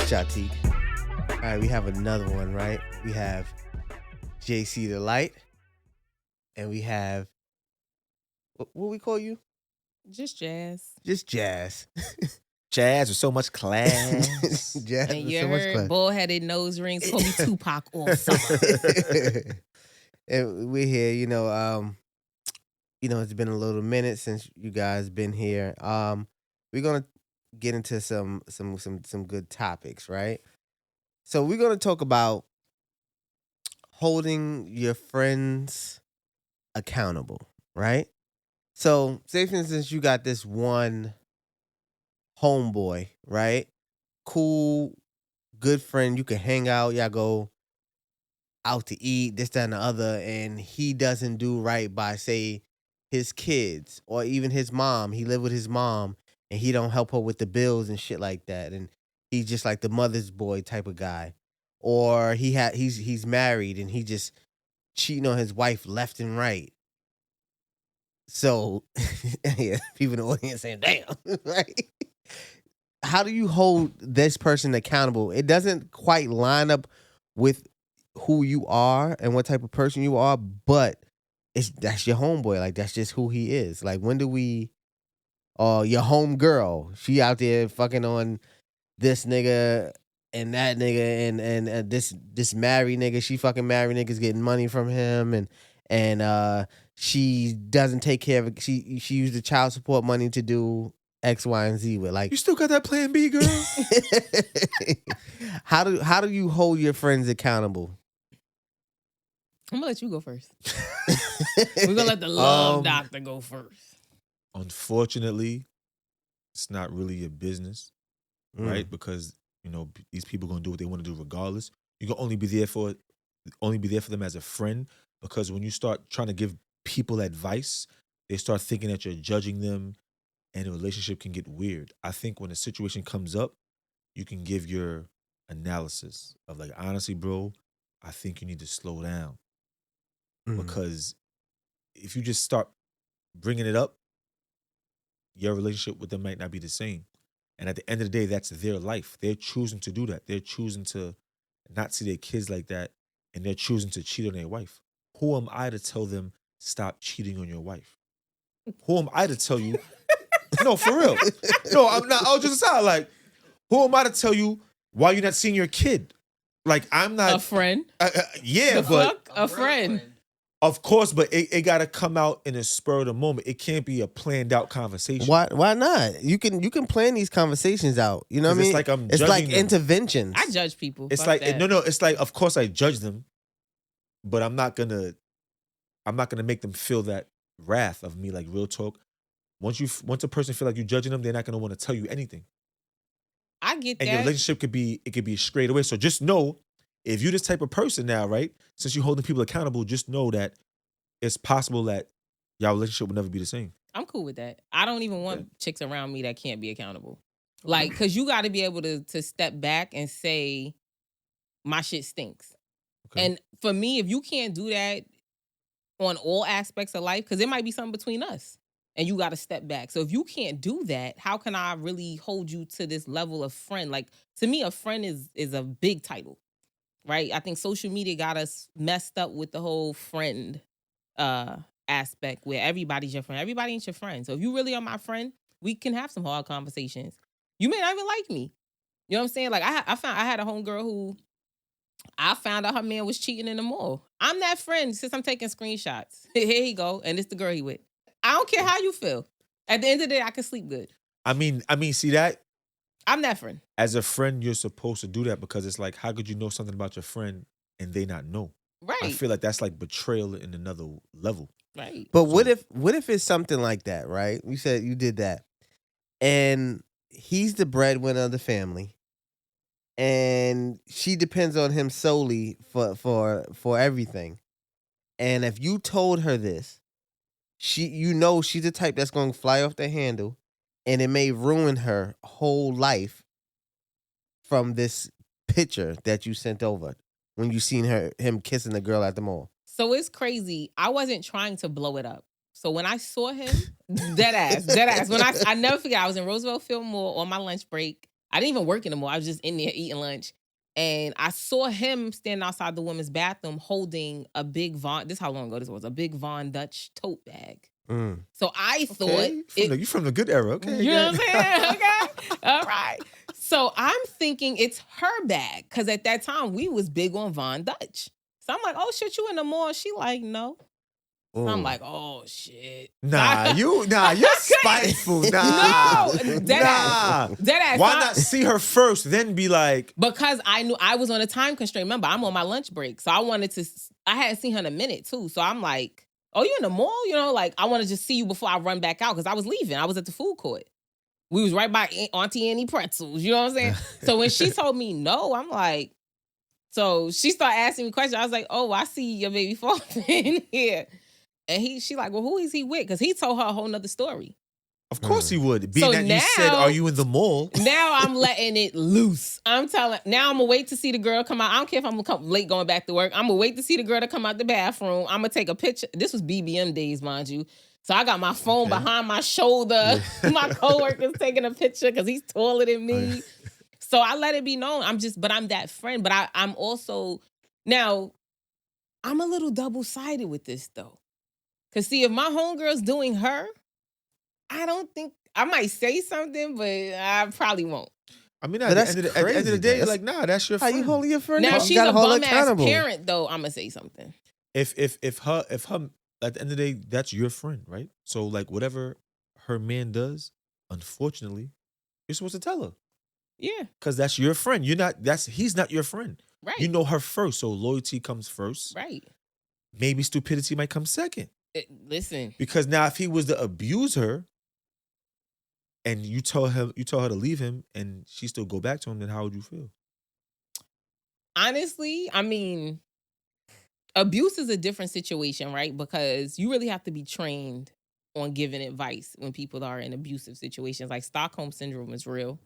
Shatek. All right, we have another one, right? We have JC the Light, and we have what we call you? Just Jazz. Just Jazz. Jazz with so much class. Jazz And with you so much heard class. bull-headed nose rings call me Tupac all summer. And we're here, it's been a little minute since you guys been here. We're gonna get into some good topics, right? So we're gonna talk about holding your friends accountable, right? So say for instance you got this one homeboy, right? Cool, good friend, you can hang out, y'all go out to eat, this, that, and the other, and he doesn't do right by, say, his kids or even his mom. He live with his mom and he don't help her with the bills and shit like that. And he's just like the mother's boy type of guy. Or he's married and he just cheating on his wife left and right. So yeah, people in the audience saying, damn, right? How do you hold this person accountable? It doesn't quite line up with who you are and what type of person you are, but that's your homeboy. Like, that's just who he is. Like, when do we, your home girl, she out there fucking on this nigga and that nigga and this married nigga, she fucking married niggas getting money from him and she doesn't take care of it. She used the child support money to do X, Y, and Z with. Like, You still got that plan B, girl? how do you hold your friends accountable? I'm gonna let you go first. We're gonna let the love doctor go first. Unfortunately, it's not really your business, right? Because these people gonna do what they want to do regardless. You can only be there for them as a friend, because when you start trying to give people advice, they start thinking that you're judging them, and the relationship can get weird. I think when a situation comes up, you can give your analysis of like, honestly, bro, I think you need to slow down. Because if you just start bringing it up, your relationship with them might not be the same. And at the end of the day, that's their life. They're choosing to do that. They're choosing to not see their kids like that, and they're choosing to cheat on their wife. Who am I to tell them stop cheating on your wife? Who am I to tell you? No, for real. No, I'm not. I was just aside. Like, who am I to tell you why you're not seeing your kid? Like, I'm not a friend. Yeah, the but fuck? A friend. Of course, but it got to come out in a spur of the moment. It can't be a planned out conversation. Why not? You can plan these conversations out. You know what I mean? It's like them. Interventions. I judge people. It's Fuck like that. no. It's like, of course I judge them, but I'm not gonna make them feel that wrath of me. Like, real talk. Once a person feel like you're judging them, they're not gonna want to tell you anything. I get And that. your relationship could be straight away. So just know, if you're this type of person now, right? Since you're holding people accountable, just know that it's possible that y'all relationship will never be the same. I'm cool with that. I don't even want chicks around me that can't be accountable. Like, because you got to be able to step back and say, my shit stinks. Okay. And for me, if you can't do that on all aspects of life, because it might be something between us and you got to step back. So if you can't do that, how can I really hold you to this level of friend? Like, to me, a friend is a big title, right? I think social media got us messed up with the whole friend aspect where everybody's your friend. Everybody ain't your friend. So if you really are my friend, we can have some hard conversations. You may not even like me. You know what I'm saying? Like, I had a homegirl who I found out her man was cheating in the mall. I'm that friend since I'm taking screenshots. Here he go, and it's the girl he with. I don't care how you feel. At the end of the day, I can sleep good. I mean, see that? I'm that friend. As a friend, you're supposed to do that, because it's like, how could you know something about your friend and they not know? Right. I feel like that's like betrayal in another level. Right. But what if it's something like that, right? You said you did that, and he's the breadwinner of the family, and she depends on him solely for everything. And if you told her this, she's the type that's going to fly off the handle, and it may ruin her whole life from this picture that you sent over when you seen him kissing the girl at the mall. So it's crazy. I wasn't trying to blow it up. So when I saw him, dead ass. When I never forget, I was in Roosevelt Film Mall on my lunch break. I didn't even work anymore. I was just in there eating lunch. And I saw him standing outside the women's bathroom holding a big Von, this is how long ago this was, a big Von Dutch tote bag. So I thought... You from the good era, okay. You know what I'm saying? Okay. All right. So I'm thinking it's her bag. Because at that time, we was big on Von Dutch. So I'm like, oh, shit, you in the mall? She like, no. So I'm like, oh, shit. You're spiteful. Nah. No. Dead ass. Why not see her first, then be like... Because I knew I was on a time constraint. Remember, I'm on my lunch break. So I hadn't seen her in a minute, too. So I'm like... Oh, you in the mall? You know, like, I want to just see you before I run back out because I was leaving. I was at the food court. We was right by Auntie Annie Pretzels. You know what I'm saying? So when she told me no, I'm like, so she started asking me questions. I was like, oh, I see your baby father in here. And she like, well, who is he with? Because he told her a whole nother story. Of course he would. Being So that now, you said, are you in the mall? Now I'm letting it loose. Now I'm going to wait to see the girl come out. I don't care if I'm going to come late going back to work. I'm going to wait to see the girl to come out the bathroom. I'm going to take a picture. This was BBM days, mind you. So I got my phone behind my shoulder. My coworker's taking a picture because he's taller than me. So I let it be known. But I'm that friend. But I'm also, now, I'm a little double-sided with this, though. Because see, if my homegirl's doing her, I don't think I might say something, but I probably won't. I mean, at the end of the day, like, nah, that's your friend. How you holding your friend? Now, if she's a bum ass parent, though, I'm gonna say something. If her at the end of the day, that's your friend, right? So like, whatever her man does, unfortunately, you're supposed to tell her. Yeah, because that's your friend. He's not your friend. Right. You know her first, so loyalty comes first. Right. Maybe stupidity might come second. Listen, because now if he was to abuse her, and you tell her to leave him, and she still go back to him, then how would you feel? Honestly, I mean, abuse is a different situation, right? Because you really have to be trained on giving advice when people are in abusive situations. Like Stockholm syndrome is real,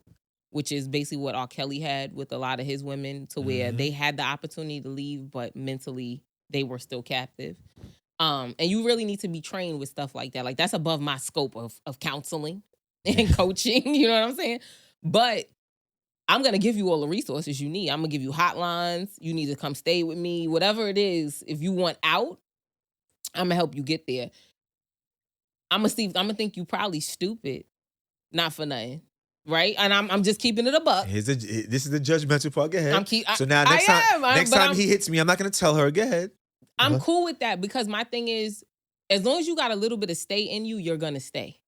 which is basically what R. Kelly had with a lot of his women, to where they had the opportunity to leave, but mentally they were still captive. And you really need to be trained with stuff like that. Like, that's above my scope of counseling and coaching, you know what I'm saying? But I'm going to give you all the resources you need. I'm going to give you hotlines. You need to come stay with me. Whatever it is, if you want out, I'm going to help you get there. I'm going to think you probably stupid, not for nothing. Right? And I'm just keeping it a buck. This is the judgmental part. Go ahead. So now next time he hits me, I'm not going to tell her. Go ahead. I'm cool with that, because my thing is, as long as you got a little bit of stay in you, you're going to stay.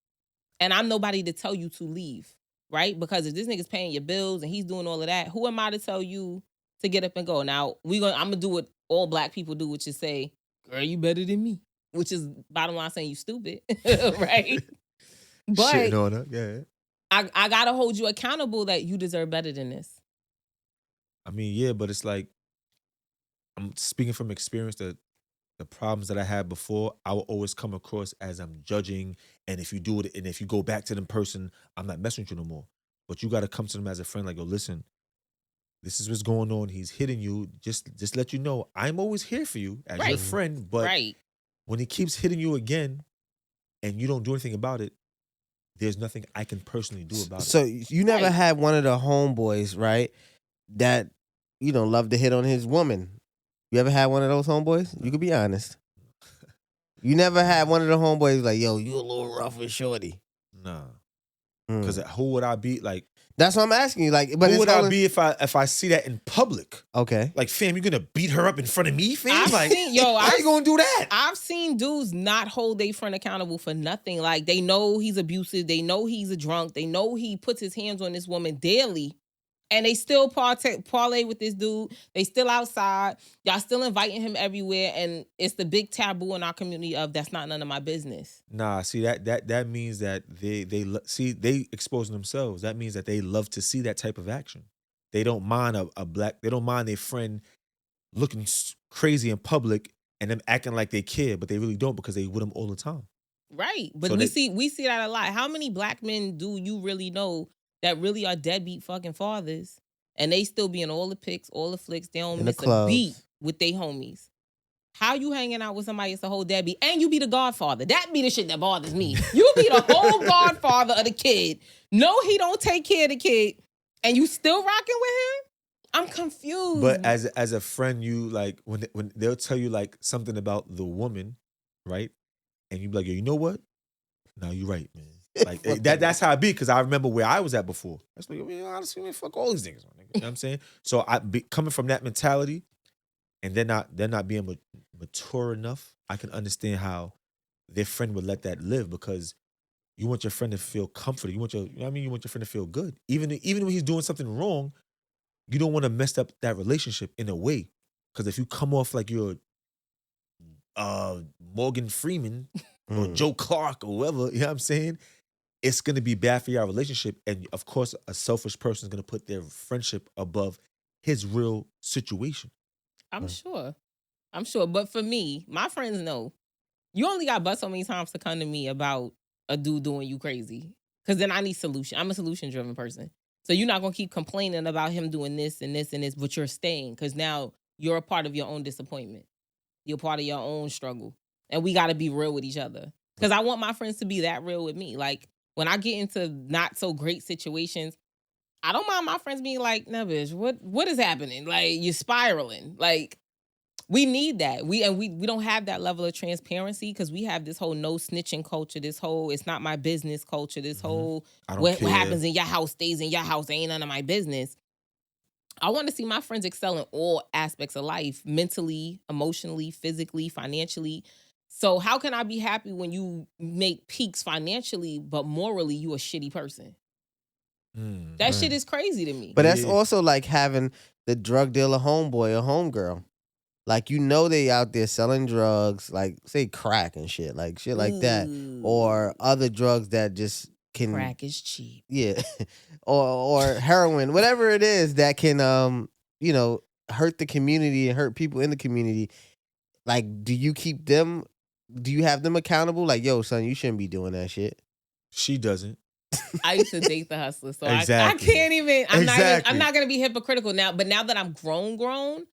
And I'm nobody to tell you to leave, right? Because if this nigga's paying your bills and he's doing all of that, who am I to tell you to get up and go? Now, I'm going to do what all black people do, which is say, girl, you better than me. Which is, bottom line, saying you stupid, right? But shitting on her. Yeah. I got to hold you accountable that you deserve better than this. I mean, yeah, but it's like, I'm speaking from experience, that the problems that I had before, I will always come across as I'm judging. And if you do it, and if you go back to them person, I'm not messing with you no more. But you got to come to them as a friend, like, yo, listen, this is what's going on. He's hitting you. Just let you know, I'm always here for you as your friend. But when he keeps hitting you again and you don't do anything about it, there's nothing I can personally do about it. So you never had one of the homeboys, right, that, love to hit on his woman. You ever had one of those homeboys? You could be honest. You never had one of the homeboys like, yo, you a little rough and shorty. Nah. Because who would I be? Like, that's what I'm asking you. Like, but who would I be if I see that in public? Okay. Like, fam, you're gonna beat her up in front of me, fam? How you gonna do that? I've seen dudes not hold their friend accountable for nothing. Like, they know he's abusive. They know he's a drunk. They know he puts his hands on this woman daily. And they still parlay with this dude. They still outside. Y'all still inviting him everywhere. And it's the big taboo in our community of, that's not none of my business. Nah, see, that means that they exposing themselves. That means that they love to see that type of action. They don't mind they don't mind their friend looking crazy in public and them acting like they care, but they really don't, because they with them all the time. Right. But so we see that a lot. How many black men do you really know that really are deadbeat fucking fathers, and they still be in all the pics, all the flicks, they don't miss a beat with they homies? How you hanging out with somebody that's a whole deadbeat, and you be the godfather? That be the shit that bothers me. You be the whole godfather of the kid. No, he don't take care of the kid. And you still rocking with him? I'm confused. But as a friend, you like when they'll tell you like something about the woman, right? And you be like, yo, you know what? No, you're right, man. Like that's how I be, because I remember where I was at before. That's like, I mean, honestly, man, fuck all these niggas, my nigga. You know what I'm saying? So coming from that mentality, and they're not being mature enough, I can understand how their friend would let that live, because you want your friend to feel comforted. You know what I mean? You want your friend to feel good. Even when he's doing something wrong, you don't want to mess up that relationship in a way. Because if you come off like you're Morgan Freeman or Joe Clark or whoever, you know what I'm saying? It's going to be bad for your relationship. And of course, a selfish person is going to put their friendship above his real situation. I'm sure. But for me, my friends know. You only got bust so many times to come to me about a dude doing you crazy. Because then I need solution. I'm a solution-driven person. So you're not going to keep complaining about him doing this and this and this, but you're staying. Because now you're a part of your own disappointment. You're part of your own struggle. And we got to be real with each other. Because I want my friends to be that real with me. Like, when I get into not so great situations, I don't mind my friends being like, nah, bitch, what is happening? Like, you're spiraling. Like, we need that. We don't have that level of transparency, because we have this whole no snitching culture, this whole it's not my business culture, this whole what happens in your house stays in your house, ain't none of my business. I want to see my friends excel in all aspects of life, mentally, emotionally, physically, financially. So how can I be happy when you make peaks financially, but morally you a shitty person? That shit is crazy to me. But that's also like having the drug dealer homeboy or homegirl. Like, you know, they out there selling drugs, like say crack and shit like that, or other drugs that just can. Crack is cheap. Yeah, or heroin, whatever it is that can hurt the community and hurt people in the community. Like, do you keep them? Do you have them accountable? Like, yo, son, you shouldn't be doing that shit. She doesn't. I used to date the hustler, so exactly. I can't even. I'm not gonna be hypocritical now. But now that I'm grown,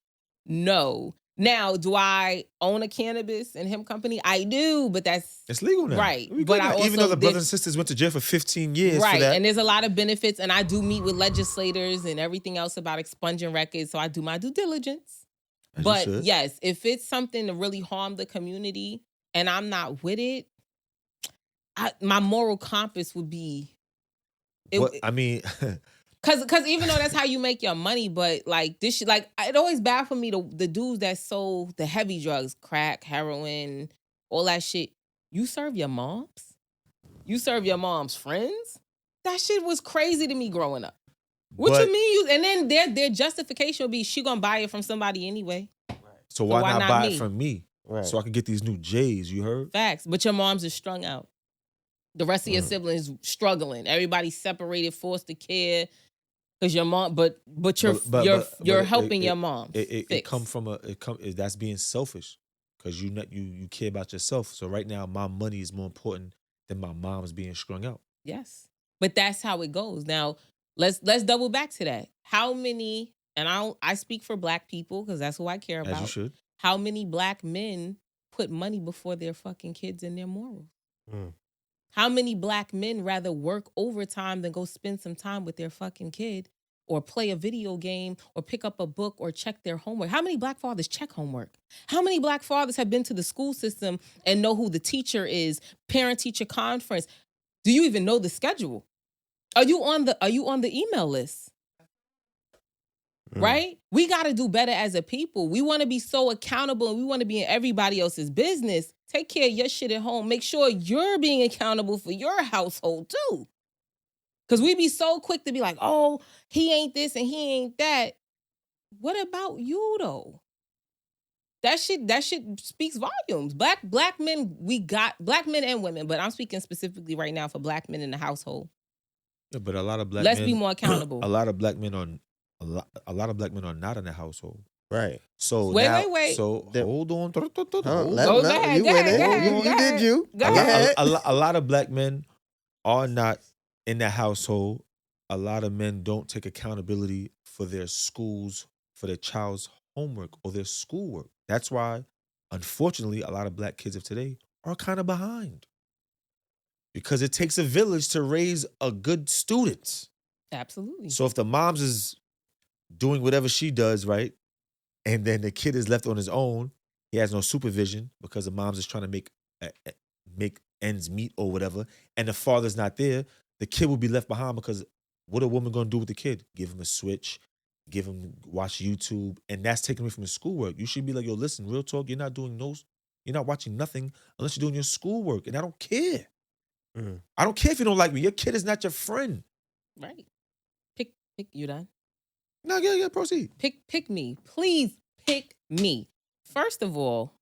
no. Now, do I own a cannabis and hemp company? I do, but it's legal now, right? But I also even though the brothers and sisters went to jail for 15 years, right? For that. And there's a lot of benefits, and I do meet with legislators and everything else about expunging records, so I do my due diligence. But yes, if it's something to really harm the community and I'm not with it, my moral compass would be. Cause even though that's how you make your money, but like this shit, like it always bad for me the dudes that sold the heavy drugs, crack, heroin, all that shit. You serve your moms? You serve your mom's friends? That shit was crazy to me growing up. What you mean? And then their justification would be she gonna buy it from somebody anyway. Right. So why not buy it from me? Right. So I can get these new J's, you heard? Facts. But your moms is strung out. The rest of your siblings struggling. Everybody separated, forced to care. Because your mom, but you're helping your mom. That's being selfish, because you care about yourself. So right now, my money is more important than my mom's being strung out. Yes, but that's how it goes. Now let's double back to that. How many? And I speak for Black people because that's who I care about. As you should. How many Black men put money before their fucking kids and their morals? How many Black men rather work overtime than go spend some time with their fucking kid or play a video game or pick up a book or check their homework? How many Black fathers check homework? How many Black fathers have been to the school system and know who the teacher is, parent-teacher conference? Do you even know the schedule? Are you on the email list? Right? We got to do better as a people. We want to be so accountable and we want to be in everybody else's business. Take care of your shit at home. Make sure you're being accountable for your household too. Because we be so quick to be like, oh, he ain't this and he ain't that. What about you though? That shit speaks volumes. Black men, we got Black men and women, but I'm speaking specifically right now for Black men in the household. Yeah, but a lot of Black Let's men, be more accountable. A lot of Black men are not in the household. Right. So wait. So hold on. Go ahead. Go Go ahead. A lot of Black men are not in the household. A lot of men don't take accountability for their schools, for their child's homework or their schoolwork. That's why, unfortunately, a lot of Black kids of today are kind of behind. Because it takes a village to raise a good student. Absolutely. So if the mom's is doing whatever she does, right, and then the kid is left on his own, he has no supervision because the mom's is trying to make ends meet or whatever, and the father's not there, the kid will be left behind because what a woman gonna do with the kid? Give him a switch, give him watch YouTube, and that's taking away from his schoolwork. You should be like, yo, listen, real talk, you're not watching nothing unless you're doing your schoolwork, and I don't care. I don't care if you don't like me. Your kid is not your friend. Right. Pick. You done? No, yeah, proceed. Pick me. Please pick me. First of all,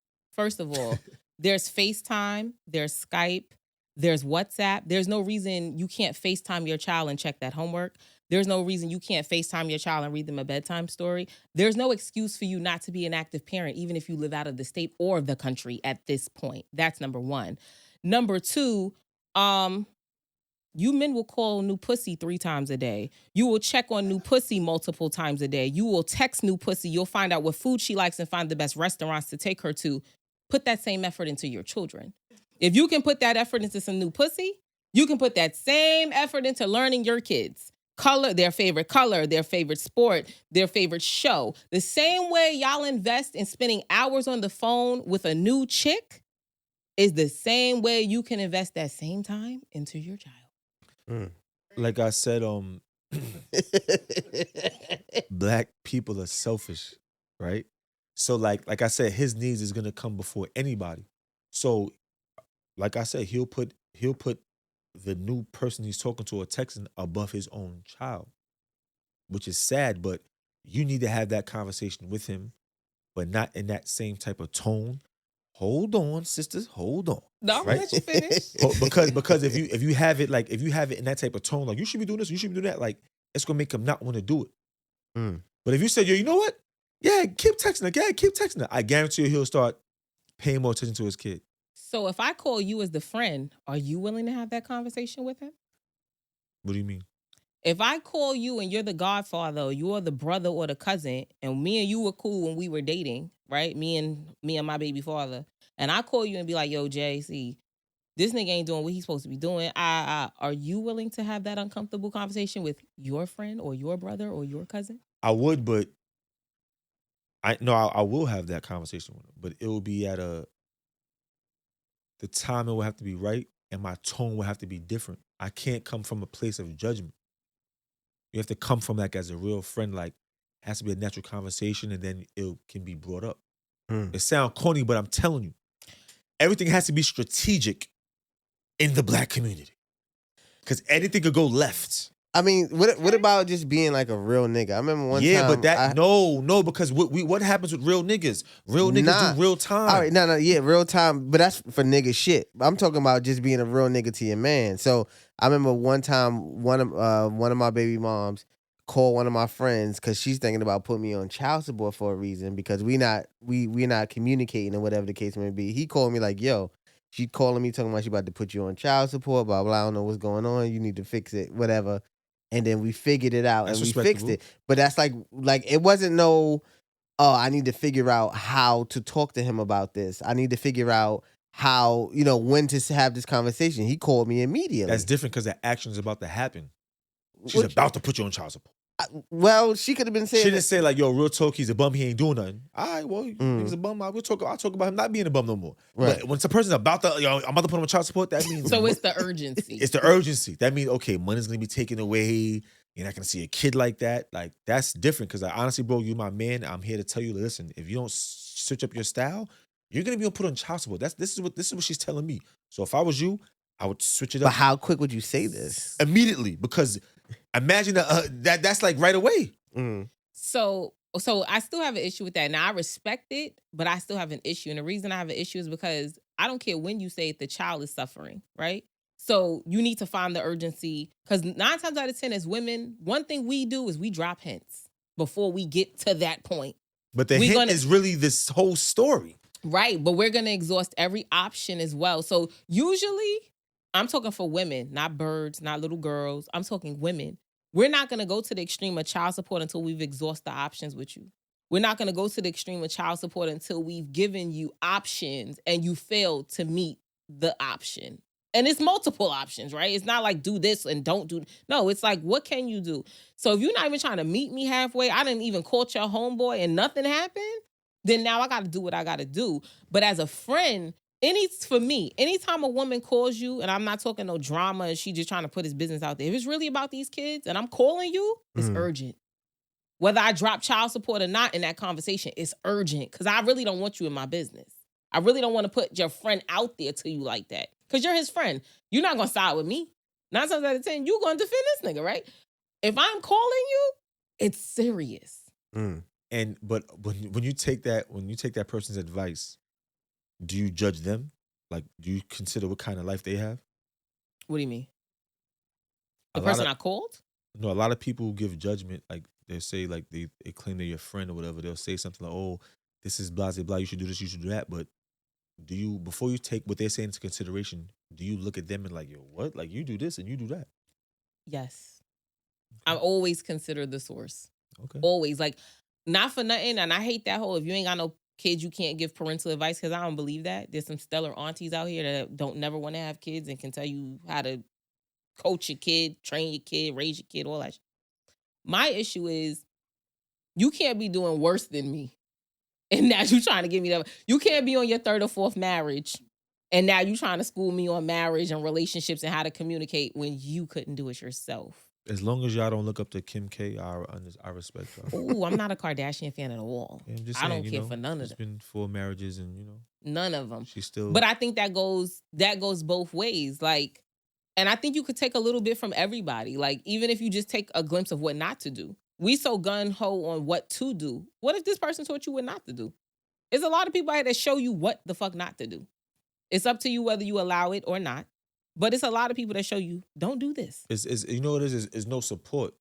there's FaceTime, there's Skype, there's WhatsApp. There's no reason you can't FaceTime your child and check that homework. There's no reason you can't FaceTime your child and read them a bedtime story. There's no excuse for you not to be an active parent, even if you live out of the state or the country at this point. That's number one. Number two, you men will call new pussy 3 times a day. You will check on new pussy multiple times a day. You will text new pussy. You'll find out what food she likes and find the best restaurants to take her to. Put that same effort into your children. If you can put that effort into some new pussy, you can put that same effort into learning your kids. Their favorite sport, their favorite show. The same way y'all invest in spending hours on the phone with a new chick is the same way you can invest that same time into your child. Like I said, black people are selfish, right? So like I said, his needs is gonna come before anybody. So, like I said, he'll put the new person he's talking to or texting above his own child, which is sad. But you need to have that conversation with him, but not in that same type of tone. Hold on, sisters, hold on. No, I'm gonna let you finish. Because if you have it in that type of tone, like you should be doing this, you should be doing that, like it's gonna make him not want to do it. But if you say, yo, you know what? Yeah, keep texting her. Yeah, keep texting her. I guarantee you he'll start paying more attention to his kid. So if I call you as the friend, are you willing to have that conversation with him? What do you mean? If I call you and you're the godfather, or you're the brother or the cousin, and me and you were cool when we were dating, right? Me and my baby father, and I call you and be like, yo, JC, this nigga ain't doing what he's supposed to be doing. Are you willing to have that uncomfortable conversation with your friend or your brother or your cousin? I would, but I will have that conversation with him, but it will be at the timing will have to be right, and my tone will have to be different. I can't come from a place of judgment. You have to come from like as a real friend, like has to be a natural conversation, and then it can be brought up. It sounds corny, but I'm telling you, everything has to be strategic in the black community, because anything could go left. I mean, what about just being like a real nigga? I remember one time. Yeah, but no, because what happens with real niggas? Real niggas do real time. All right, yeah, real time, but that's for nigga shit. I'm talking about just being a real nigga to your man. So I remember one time, one of my baby moms called one of my friends because she's thinking about putting me on child support for a reason because we're not communicating or whatever the case may be. He called me like, yo, she calling me talking about she about to put you on child support, blah blah. I don't know what's going on. You need to fix it, whatever. And then we figured it out and we fixed it. But that's like it wasn't no, oh, I need to figure out how to talk to him about this. I need to figure out how, when to have this conversation. He called me immediately. That's different because the action is about to happen. She's about to put you on child support. Well, she could have been saying. She didn't say like, yo, real talk, he's a bum, he ain't doing nothing. All right, well, he's a bum. I'll talk about him not being a bum no more. Right. But when it's a person's I'm about to put him on child support, that means so it's the urgency. It's the urgency. That means, okay, money's gonna be taken away. You're not gonna see a kid like that. Like, that's different. Cause I honestly, bro, you're my man. I'm here to tell you, listen, if you don't switch up your style, you're gonna be put on child support. This is what she's telling me. So if I was you, I would switch it up. But how quick would you say this? Immediately, because imagine that's like right away. So I still have an issue with that. Now, I respect it, but I still have an issue. And the reason I have an issue is because I don't care when you say it, the child is suffering, right? So you need to find the urgency. Because 9 times out of 10 as women, one thing we do is we drop hints before we get to that point. But the hint is really this whole story. Right, but we're going to exhaust every option as well. So usually, I'm talking for women, not birds, not little girls. I'm talking women. We're not going to go to the extreme of child support until we've exhausted the options with you. We're not going to go to the extreme of child support until we've given you options and you failed to meet the option. And it's multiple options, right? It's not like do this and don't do. No, it's like, what can you do? So if you're not even trying to meet me halfway, I didn't even call your homeboy and nothing happened, then now I got to do what I got to do. But as a friend, for me, anytime a woman calls you, and I'm not talking no drama and she just trying to put his business out there, if it's really about these kids and I'm calling you, it's urgent. Whether I drop child support or not in that conversation, it's urgent because I really don't want you in my business. I really don't want to put your friend out there to you like that because you're his friend. You're not going to side with me. 9 times out of 10, you're going to defend this nigga, right? If I'm calling you, it's serious. But when you take that person's advice, do you judge them? Like, do you consider what kind of life they have? What do you mean? The person I called? No, a lot of people give judgment. Like, they say, like, they claim they're your friend or whatever. They'll say something like, oh, this is blah, blah, blah. You should do this, you should do that. But do you, before you take what they're saying into consideration, do you look at them and like, yo, what? Like, you do this and you do that? Yes. I always consider the source. Okay. Always. Like, not for nothing. And I hate that whole, if you ain't got no kids, you can't give parental advice, because I don't believe that. There's some stellar aunties out here that don't never want to have kids and can tell you how to coach your kid, train your kid, raise your kid, all that shit. My issue is you can't be doing worse than me. And now you trying to give me that. You can't be on your 3rd or 4th marriage. And now you trying to school me on marriage and relationships and how to communicate when you couldn't do it yourself. As long as y'all don't look up to Kim K, I respect y'all. Ooh, I'm not a Kardashian fan at all. Yeah, I'm just saying, I don't care for none of them. She's been 4 marriages and, none of them. She's still. But I think that goes both ways. Like, and I think you could take a little bit from everybody. Like, even if you just take a glimpse of what not to do. We so gun-ho on what to do. What if this person taught you what not to do? There's a lot of people out here that show you what the fuck not to do. It's up to you whether you allow it or not. But it's a lot of people that show you, don't do this. It's you know what it is no support.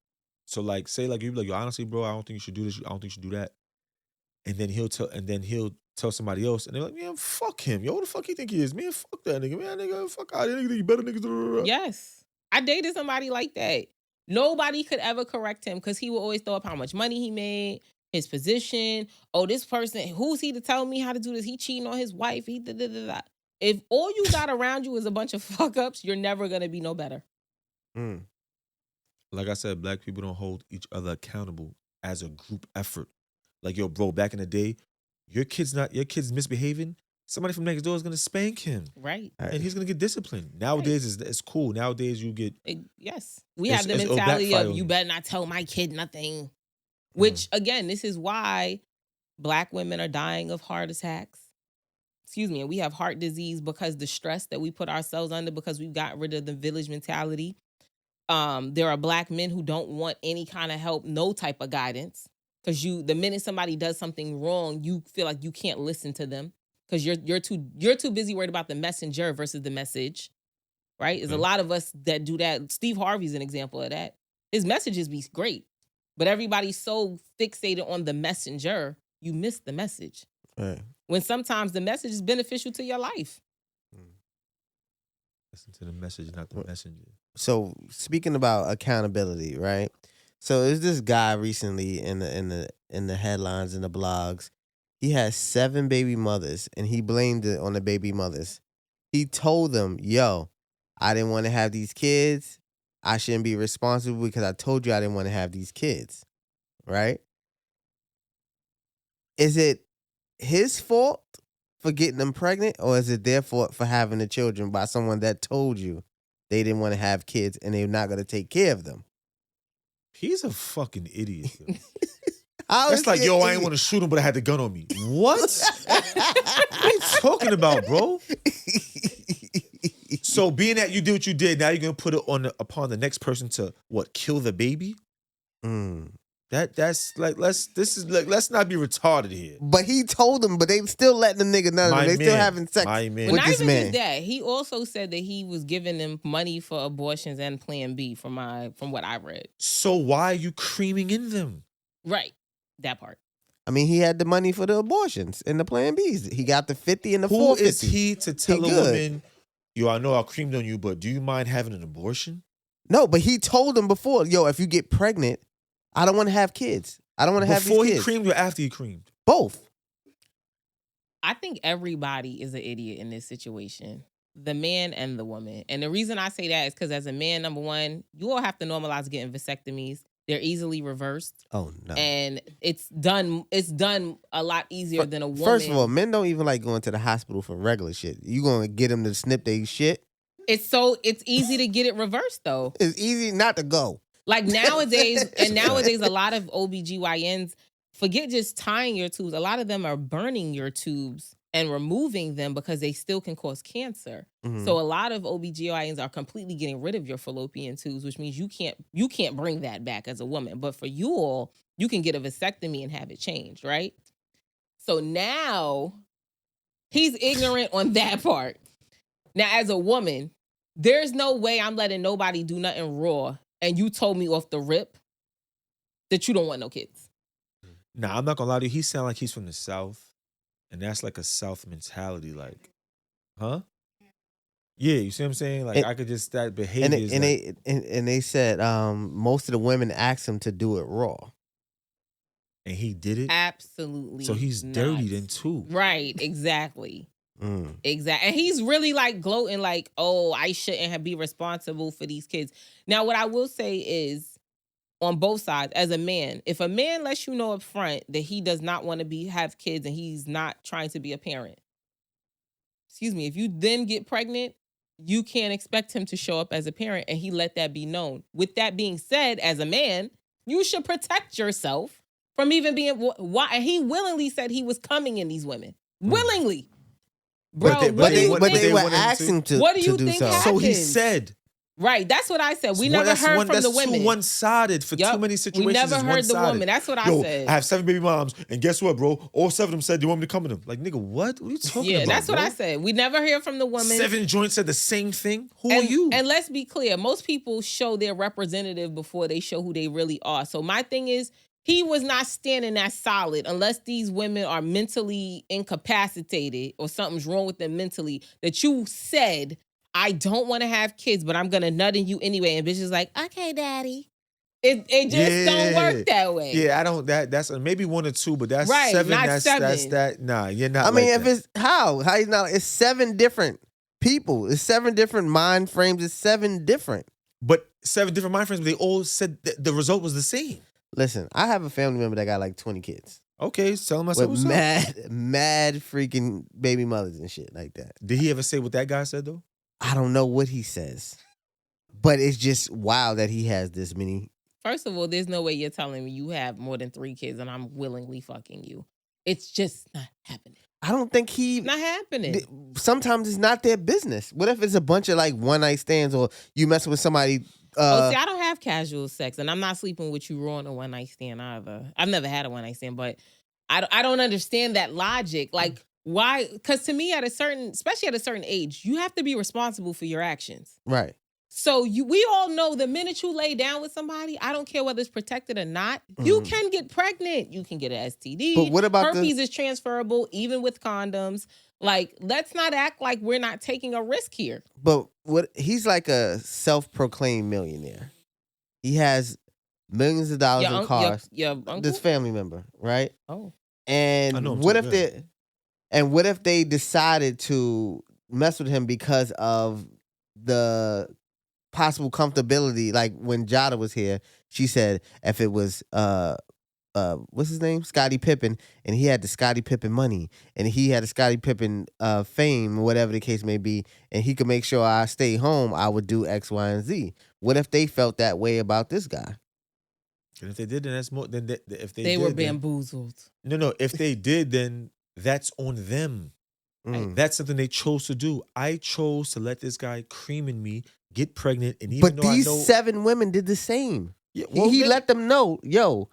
So like, say like you be like, yo, honestly, bro, I don't think you should do this. I don't think you should do that. And then he'll tell somebody else, and they're like, man, fuck him. Yo, who the fuck you think he is? Man, fuck that nigga. Man, nigga, fuck out. Nigga think you better niggas. Yes. I dated somebody like that. Nobody could ever correct him because he would always throw up how much money he made, his position. Oh, this person, who's he to tell me how to do this? He cheating on his wife. He da-da-da-da. If all you got around you is a bunch of fuck-ups, you're never going to be no better. Like I said, black people don't hold each other accountable as a group effort. Like, yo, bro, back in the day, your kid's misbehaving, somebody from next door is going to spank him. Right. And he's going to get disciplined. Nowadays, it's cool. Nowadays, you get... Yes. We have the mentality of, you better not tell my kid nothing. Which, again, this is why black women are dying of heart attacks. Excuse me. And we have heart disease because the stress that we put ourselves under because we've got rid of the village mentality. There are black men who don't want any kind of help, no type of guidance. Because the minute somebody does something wrong, you feel like you can't listen to them. Because you're too busy worried about the messenger versus the message. Right? There's a lot of us that do that. Steve Harvey's an example of that. His messages be great. But everybody's so fixated on the messenger, you miss the message. Right. When sometimes the message is beneficial to your life. Listen to the message, not the messenger. So speaking about accountability, right? So there's this guy recently in the headlines and the blogs. He has 7 baby mothers, and he blamed it on the baby mothers. He told them, yo, I didn't want to have these kids. I shouldn't be responsible because I told you I didn't want to have these kids, right? Is it his fault for getting them pregnant, or is it their fault for having the children by someone that told you they didn't want to have kids and they're not going to take care of them? He's a fucking idiot. That's like, yo, I ain't want to shoot him, but I had the gun on me. What? What are you talking about, bro? So being that you did what you did, now you're gonna put it upon the next person to what? Kill the baby? That's like let's not be retarded here. But he told them, but they still letting the nigga know. They still having sex with this man. Just that, he also said that he was giving them money for abortions and Plan B from what I read. So why are you creaming in them? Right, that part. I mean, he had the money for the abortions and the Plan Bs. He got the 50 and the 450. Who is he to tell a woman, yo, I know I creamed on you, but do you mind having an abortion? No, but he told them before, yo, if you get pregnant, I don't want to have kids. I don't want to have these kids. Before he creamed or after he creamed? Both. I think everybody is an idiot in this situation. the man and the woman. And the reason I say that is because as a man, number one, you all have to normalize getting vasectomies. They're easily reversed. Oh no. And it's done a lot easier than a woman. First of all, men don't even like going to the hospital for regular shit. You gonna get them to snip their shit? It's easy to get it reversed though. It's easy not to go. Like nowadays, a lot of OBGYNs forget just tying your tubes. A lot of them are burning your tubes and removing them because they still can cause cancer. Mm-hmm. So a lot of OBGYNs are completely getting rid of your fallopian tubes, which means you can't bring that back as a woman. But for you all, you can get a vasectomy and have it changed, right? So now he's ignorant on that part. Now, as a woman, there's no way I'm letting nobody do nothing raw and you told me off the rip that you don't want no kids. Nah, I'm not gonna lie to you. He sound like he's from the South. And that's like a South mentality, like, huh? Yeah, you see what I'm saying? Like, I could just, that behavior and they said most of the women asked him to do it raw. And he did it? Absolutely. So he's not. dirty then too. Right, exactly. Exactly. And he's really like gloating like, oh, I shouldn't be responsible for these kids. Now, what I will say is, on both sides, as a man, if a man lets you know up front that he does not want to have kids and he's not trying to be a parent, if you then get pregnant, you can't expect him to show up as a parent, and he let that be known. With that being said, as a man, you should protect yourself from even being, why? And he willingly said he was coming in these women. Willingly. Bro, but they were asking to what do you to think so. happened? So he said. Right, that's what I said. We never heard from the women. That's too one-sided for too many situations. We never heard the woman. That's what I said. I have 7 baby moms, and guess what, bro? All 7 of them said, do you want me to come with them? Like, nigga, what? What are you talking about, that's bro? what I said. We never hear from the woman. 7 joints said the same thing? Who are you? And let's be clear. Most people show their representative before they show who they really are. So my thing is, he was not standing that solid unless these women are mentally incapacitated or something's wrong with them mentally, that you said, I don't want to have kids, but I'm going to nut in you anyway. And bitch is like, okay, daddy. It just don't work that way. Yeah, I don't, that's maybe 1 or 2, but that's right, 7. Not That's 7. That's that. Nah, you're not. I mean, like if that. it's how he's not, it's 7 different people. It's 7 different mind frames. It's 7 different. But 7 different mind frames, they all said the result was the same. Listen, I have a family member that got like 20 kids. Okay, tell him I said with mad freaking baby mothers and shit like that. Did he ever say what that guy said though? I don't know what he says, but it's just wild that he has this many. First of all, there's no way you're telling me you have more than 3 kids and I'm willingly fucking you. It's just not happening. I don't think It's not happening. Sometimes it's not their business. What if it's a bunch of like one night stands or you messing with somebody? See, I don't have casual sex, and I'm not sleeping with you raw on a one night stand either. I've never had a one night stand, but I don't understand that logic. Like, why? Because to me, especially at a certain age, you have to be responsible for your actions. Right. So we all know the minute you lay down with somebody, I don't care whether it's protected or not, you can get pregnant. You can get an STD. But what about herpes is transferable even with condoms. Like, let's not act like we're not taking a risk here. But he's like a self-proclaimed millionaire. He has millions of dollars in cars. Your uncle? This family member, right? Oh. And what if they decided to mess with him because of the possible comfortability? Like when Jada was here, she said if it was what's his name? Scottie Pippen, and he had the Scottie Pippen money, and he had the Scottie Pippen fame, or whatever the case may be, and he could make sure I stay home, I would do X, Y, and Z. What if they felt that way about this guy? And if they did, then that's more. Then if they were bamboozled. No. If they did, then that's on them. That's something they chose to do. I chose to let this guy cream in me, get pregnant, and even though these I know 7 women did the same. Yeah, well, he let them know, yo,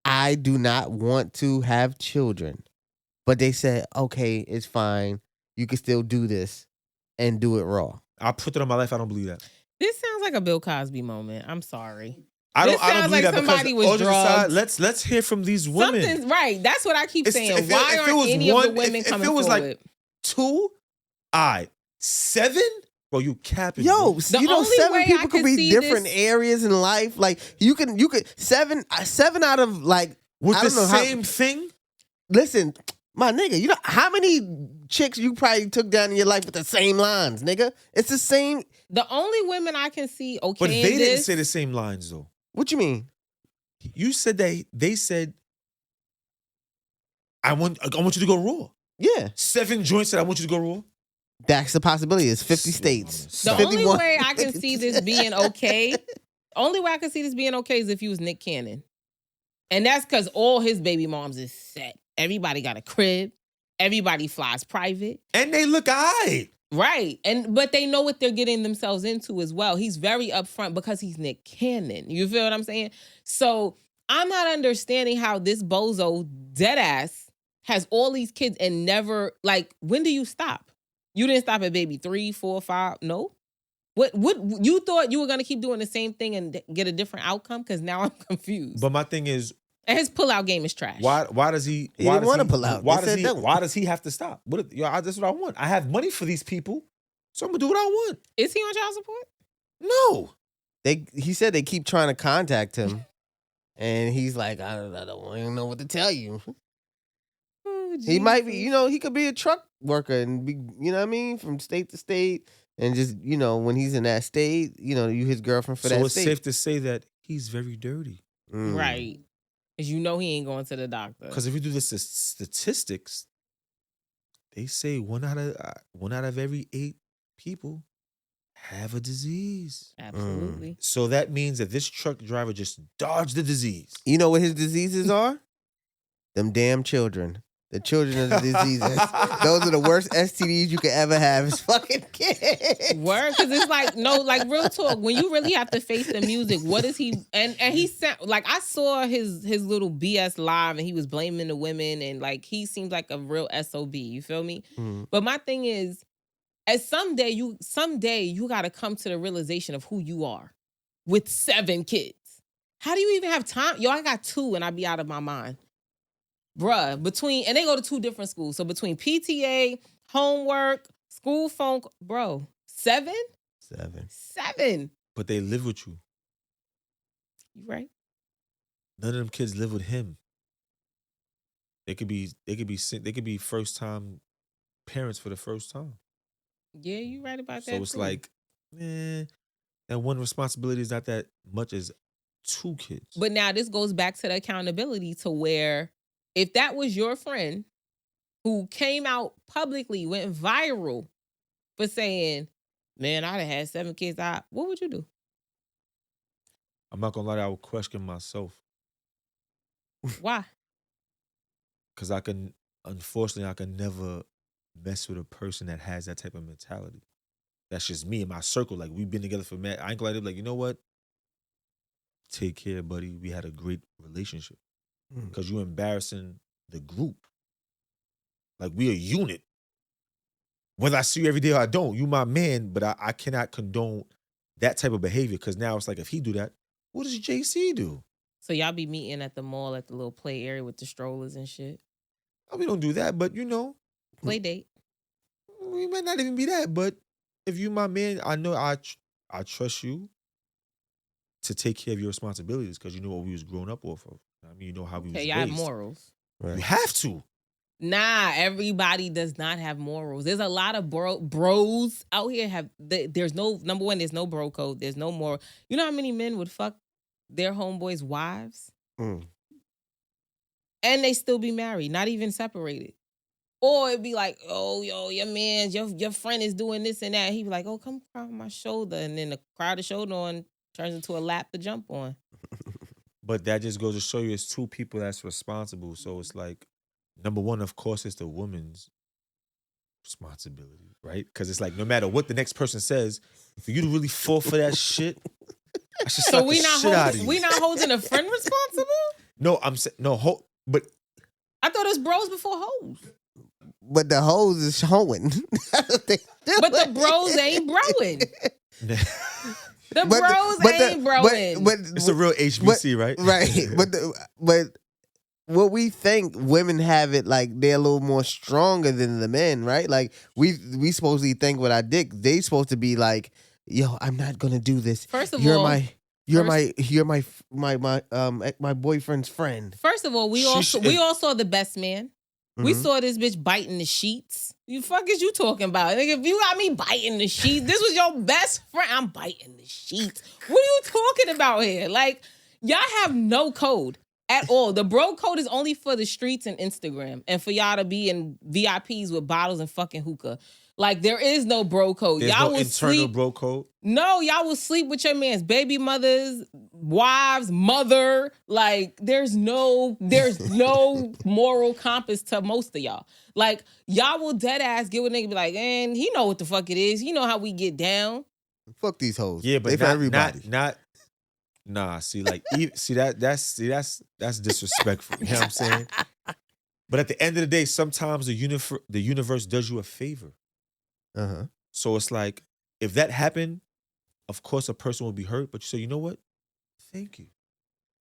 I do not want to have children. But they said, okay, it's fine. You can still do this and do it raw. I put it on my life. I don't believe that. This sounds like a Bill Cosby moment. I'm sorry. I don't sounds believe like that somebody because was drugged. Let's hear from these women. Something's right. That's what I keep saying. Why if aren't any of the women coming forward? If it was like 2, 7, well, you capping. Yo, you know, 7 people could be different this areas in life. Like you could 7 out of like with I the don't know same thing. Listen, My nigga, you know how many chicks you probably took down in your life with the same lines, nigga? It's the same. The only women I can see okay But they in didn't this, say the same lines though. What you mean? You said they said, I want you to go raw. Yeah, 7 joints said I want you to go raw. that's the possibility. It's 50 Slow, states. the mama, only 51. way I can see this being okay, only way I can see this being okay is if you was Nick Cannon. And that's because all his baby moms is set. Everybody got a crib. Everybody flies private. And they look alright. Right. But they know what they're getting themselves into as well. He's very upfront because he's Nick Cannon. You feel what I'm saying? So I'm not understanding how this bozo deadass has all these kids and never, like, when do you stop? You didn't stop at baby 3, 4, 5. No. What you thought you were gonna keep doing the same thing and get a different outcome? Because now I'm confused. But my thing is, and his pullout game is trash. why does he? He didn't want to pull out. Why They said does he? don't. Why does he have to stop? That's what I want. I have money for these people, so I'm gonna do what I want. Is he on child support? No. He said they keep trying to contact him, and he's like, I don't even know what to tell you. Oh, He might be, Jesus. he could be a truck worker and be, you know what I mean, from state to state, and just, when he's in that state, you his girlfriend for So that it's state. safe to say that he's very dirty. Mm. Right. Because he ain't going to the doctor. Because if you do the statistics, they say one out of every 8 people have a disease. Absolutely. So that means that this truck driver just dodged the disease. You know what his diseases are? Them damn children. The children of the diseases. Those are the worst STDs you could ever have is fucking kids. Word, because it's like, no, like real talk. When you really have to face the music, what is he? And he sound like, I saw his little BS live, and he was blaming the women, and like he seems like a real SOB. You feel me? Mm. But my thing is, someday you got to come to the realization of who you are with 7 kids. How do you even have time? Yo, I got 2, and I be out of my mind. Bruh, and they go to 2 different schools. So between PTA, homework, school phone, bro, 7? 7. But they live with you. You right? None of them kids live with him. They could be first time parents for the first time. Yeah, you right about that. So it's like, that one responsibility is not that much as 2 kids. But now this goes back to the accountability to where if that was your friend who came out publicly, went viral for saying, man, I'd have had 7 kids, what would you do? I'm not gonna lie, I would question myself. Why? Because unfortunately, I can never mess with a person that has that type of mentality. That's just me in my circle. Like, we've been together for mad. I ain't gonna be like, you know what? Take care, buddy. We had a great relationship. Because you embarrassing the group. Like, we a unit. Whether I see you every day or I don't, you my man, but I cannot condone that type of behavior. Because now it's like, if he do that, what does JC do? So y'all be meeting at the mall at the little play area with the strollers and shit? We don't do that, but Play date. We might not even be that, but if you my man, I know I trust you to take care of your responsibilities because you know what we was growing up off of. I mean, you know how we was raised. Y'all have morals. Right. You have to. Nah, everybody does not have morals. There's a lot of bros out here there's no, number one, there's no bro code. There's no moral. You know how many men would fuck their homeboys' wives? Mm. And they still be married, not even separated. Or it'd be like, oh, yo, your man, your friend is doing this and that. He'd be like, oh, come cry on my shoulder. And then the cry the shoulder on turns into a lap to jump on. But that just goes to show you it's 2 people that's responsible. So it's like, number one, of course, it's the woman's responsibility, right? Because it's like, no matter what the next person says, for you to really fall for that shit, I should So slap the shit out of you. we not holding a friend responsible? No, I'm saying, but I thought it was bros before hoes. But the hoes is hoeing. But the bros ain't broing. The bros ain't broing. But it's a real HBC, right? Right. But what we think women have it like they're a little more stronger than the men, right? Like we supposedly think with our dick, they supposed to be like, yo, I'm not gonna do this. First of you're all, my boyfriend's friend. First of all, we all saw The Best Man. We saw this bitch biting the sheets. You fuck is you talking about? Nigga, if you got me biting the sheets, this was your best friend. I'm biting the sheets. What are you talking about here? Like, y'all have no code at all. The bro code is only for the streets and Instagram and for y'all to be in VIPs with bottles and fucking hookah. Like, there is no bro code. There's y'all no will internal sleep. bro code. No, y'all will sleep with your man's baby mothers, wives, mother. Like, there's no moral compass to most of y'all. Like, y'all will dead ass get with nigga be like, and he know what the fuck it is. He know how we get down. Fuck these hoes. Yeah, but they for everybody. Nah, see, like, that's disrespectful. You know what I'm saying? But at the end of the day, sometimes the universe does you a favor. So it's like, if that happened, of course a person will be hurt, but you say, you know what? Thank you.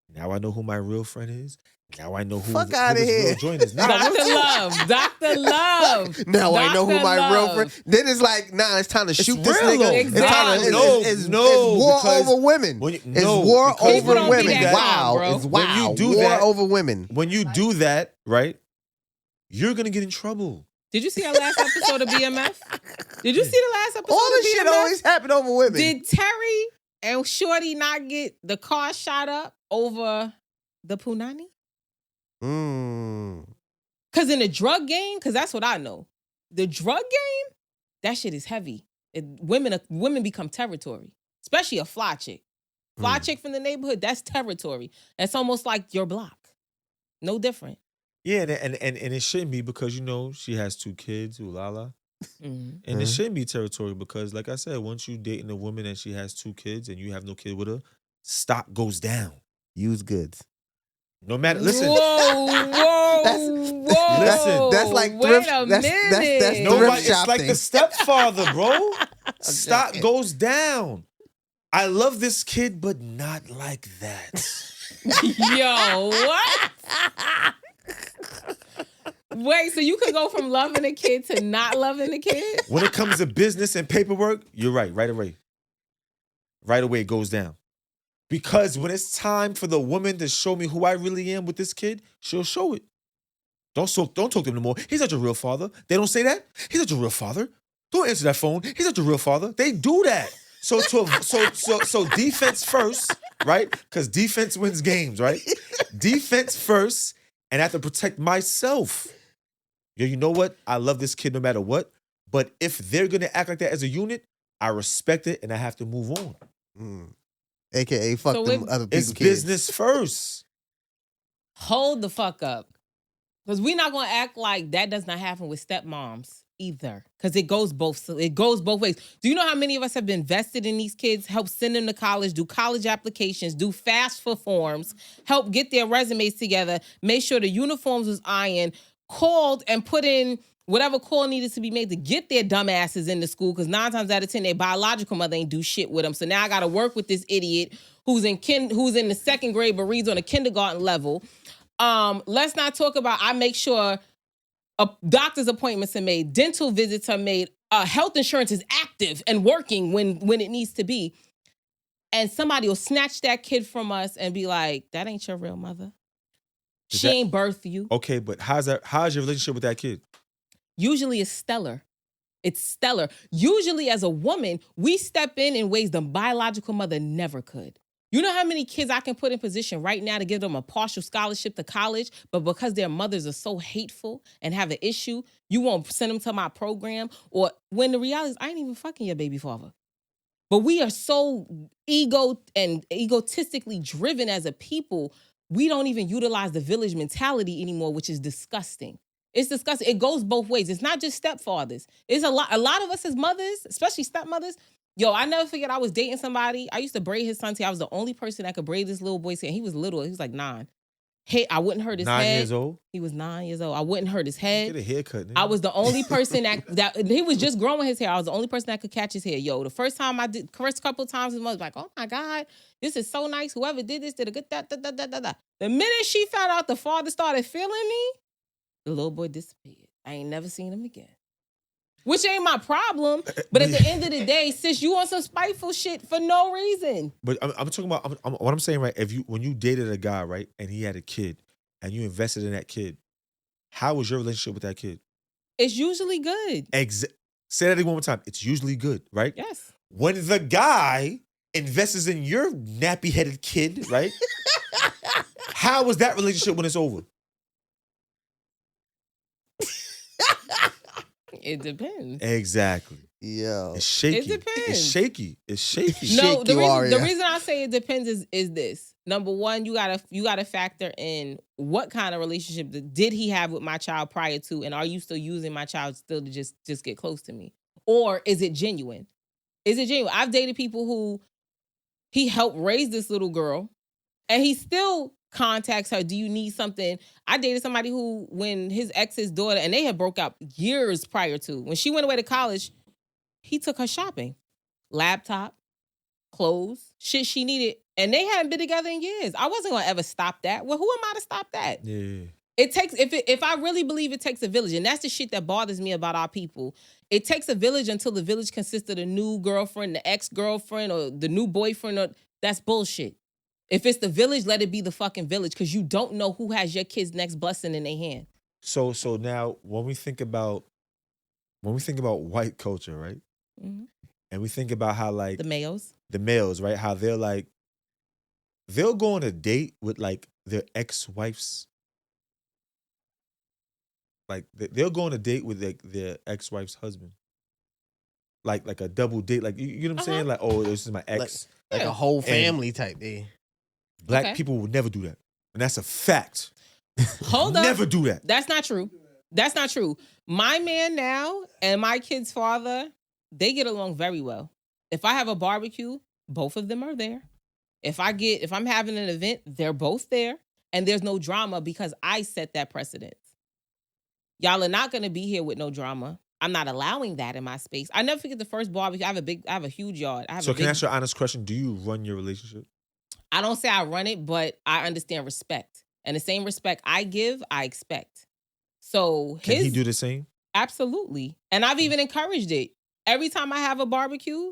Now I know who my real friend is. Now I know who Fuck out of this here. real joint is. Nah, Dr. Love. Dr. Love. Now I know who Dr. my real Love. friend. Then it's like, nah, it's time to shoot It's this real, nigga. though. Exactly. It's war because over women. It's war because over don't be women. that Wow. calm, bro. It's When wow. you do war that- over women. when you do that, right, you're gonna get in trouble. Did you see our last episode of BMF? Did you see the last episode All of this shit BMF? always happen over women. Did Terry and Shorty not get the car shot up over the punani? Because in the drug game, because that's what I know, the drug game, that shit is heavy. Women become territory, especially a fly chick. Fly chick from the neighborhood, that's territory. That's almost like your block. No different. Yeah, and it shouldn't be because, you know, she has 2 kids, ooh la la. Mm-hmm. And it shouldn't be territory because, like I said, once you dating a woman and she has 2 kids and you have no kid with her, stock goes down. Use goods. No matter, listen. Whoa. That's like Wait thrift. a That's minute. Nobody, thrift it's like shopping. the stepfather, bro. Stock goes down. I love this kid, but not like that. Yo, what? Wait, so you could go from loving a kid to not loving a kid? When it comes to business and paperwork, you're right. Right away. Right away, it goes down. Because when it's time for the woman to show me who I really am with this kid, she'll show it. Don't talk to him no more. He's not your real father. They don't say that. He's not your real father. Don't answer that phone. He's not your real father. They do that. So defense first, right? Because defense wins games, right? Defense first, and I have to protect myself. Yo, you know what? I love this kid no matter what. But if they're gonna act like that as a unit, I respect it and I have to move on. AKA fuck So them other people. It's business first. Hold the fuck up. Because we're not going to act like that does not happen with stepmoms either. Because it goes both ways. Do you know how many of us have been invested in these kids, help send them to college, do college applications, do FAFSA forms, help get their resumes together, make sure the uniforms was ironed, called and put in whatever call needed to be made to get their dumb asses into school, because 9 times out of 10, their biological mother ain't do shit with them. So now I got to work with this idiot who's in the 2nd grade but reads on a kindergarten level. Let's not talk about, I make sure doctor's appointments are made, dental visits are made, health insurance is active and working when it needs to be. And somebody will snatch that kid from us and be like, that ain't your real mother. She ain't birthed you. Okay, but how's your relationship with that kid? Usually it's stellar. It's stellar. Usually as a woman, we step in ways the biological mother never could. You know how many kids I can put in position right now to give them a partial scholarship to college, but because their mothers are so hateful and have an issue, you won't send them to my program? Or when the reality is, I ain't even fucking your baby father. But we are so egotistically driven as a people, we don't even utilize the village mentality anymore, which is disgusting. It's disgusting. It goes both ways. It's not just stepfathers. It's a lot of us as mothers, especially stepmothers. Yo, I never forget I was dating somebody. I used to braid his son's hair. I was the only person that could braid this little boy's hair. He was little. He was like 9. Hey, I wouldn't hurt his head. 9 years old? He was 9 years old. I wouldn't hurt his head. Get a haircut. Nigga. I was the only person that he was just growing his hair. I was the only person that could catch his hair. Yo, the first couple of times, his mother was like, oh my God, this is so nice. Whoever did this did a good da. The minute she found out the father started feeling me, the little boy disappeared. I ain't never seen him again. Which ain't my problem. But at the end of the day, sis, you on some spiteful shit for no reason. But I'm talking about what I'm saying, right? When you dated a guy, right, and he had a kid, and you invested in that kid, How was your relationship with that kid? It's usually good. Say that again one more time. It's usually good, right? Yes. When the guy invests in your nappy-headed kid, right? How was that relationship when it's over? It depends. Exactly. Yo. It's shaky. It depends. It's shaky. It's shaky. No, the Shaky reason I say it depends is this. Number one, you gotta factor in what kind of relationship did he have with my child prior to, and are you still using my child still to just get close to me, or is it genuine? Is it genuine? I've dated people who he helped raise this little girl, and he still contacts her. Do you need something? I dated somebody who, when his ex's daughter, and they had broke up years prior to, when she went away to college, he took her shopping, laptop, clothes, shit she needed. And they hadn't been together in years. I wasn't gonna ever stop that. Well, who am I to stop that? Yeah. It takes, if I really believe it takes a village, and that's the shit that bothers me about our people. It takes a village until the village consists of the new girlfriend, the ex-girlfriend, or the new boyfriend. Or that's bullshit. If it's the village, let it be the fucking village, because you don't know who has your kid's next blessing in their hand. So now when we think about white culture, right? Mm-hmm. And we think about how like The males, right? How they'll go on a date with like their ex-wife's. Like they'll go on a date with their ex-wife's husband. Like a double date. Like you know what I'm saying? Like, oh, this is my ex. Like a whole family type thing. Black people would never do that. And that's a fact. Hold up. Never do that. That's not true. That's not true. My man now and my kid's father, they get along very well. If I have a barbecue, both of them are there. If I'm having an event, they're both there. And there's no drama because I set that precedent. Y'all are not going to be here with no drama. I'm not allowing that in my space. I never forget the first barbecue. I have a huge yard. Can I ask you an honest question? Do you run your relationship? I don't say I run it, but I understand respect. And the same respect I give, I expect. So Can he do the same? Absolutely. And I've even encouraged it. Every time I have a barbecue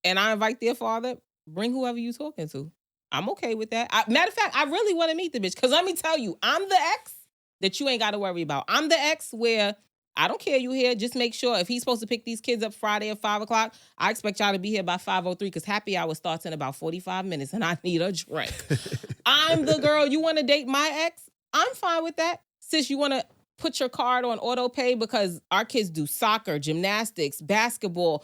and I invite their father, bring whoever you talking to. I'm okay with that. Matter of fact, I really want to meet the bitch. Because let me tell you, I'm the ex that you ain't got to worry about. I'm the ex where I don't care you here. Just make sure if he's supposed to pick these kids up Friday at 5 o'clock, I expect y'all to be here by 5:03 because happy hour starts in about 45 minutes and I need a drink. I'm the girl. You want to date my ex? I'm fine with that. Sis, you want to put your card on auto pay because our kids do soccer, gymnastics, basketball.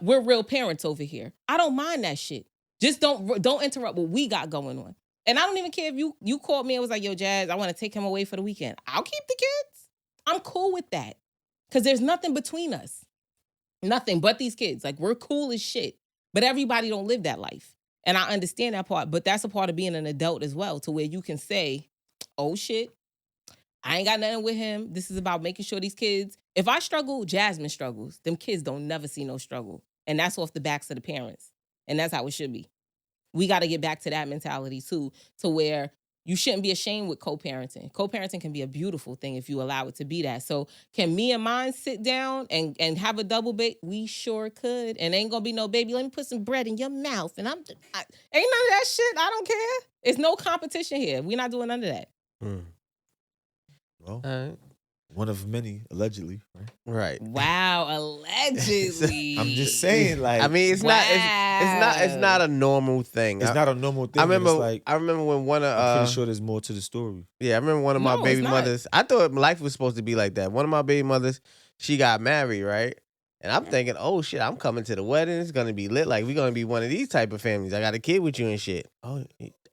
We're real parents over here. I don't mind that shit. Just don't interrupt what we got going on. And I don't even care if you called me and was like, yo, Jazz, I want to take him away for the weekend. I'll keep the kids. I'm cool with that. Because there's nothing between us. Nothing but these kids. Like, we're cool as shit. But everybody don't live that life. And I understand that part. But that's a part of being an adult as well, to where you can say, oh, shit, I ain't got nothing with him. This is about making sure these kids. If I struggle, Jasmine struggles. Them kids don't never see no struggle. And that's off the backs of the parents. And that's how it should be. We got to get back to that mentality, too, to where you shouldn't be ashamed with co-parenting. Co-parenting can be a beautiful thing if you allow it to be that. So can me and mine sit down and have a double bake? We sure could. And ain't going to be no, baby, let me put some bread in your mouth. And ain't none of that shit. I don't care. It's no competition here. We're not doing none of that. Well, one of many, allegedly. Right. Wow, allegedly. I'm just saying, like, I mean, it's not a normal thing. It's not a normal thing. I remember when one of I'm pretty sure there's more to the story. Yeah, I remember one of my baby mothers. I thought life was supposed to be like that. One of my baby mothers, she got married, right? And I'm thinking, oh shit, I'm coming to the wedding. It's gonna be lit. Like, we're gonna be one of these type of families. I got a kid with you and shit. Oh,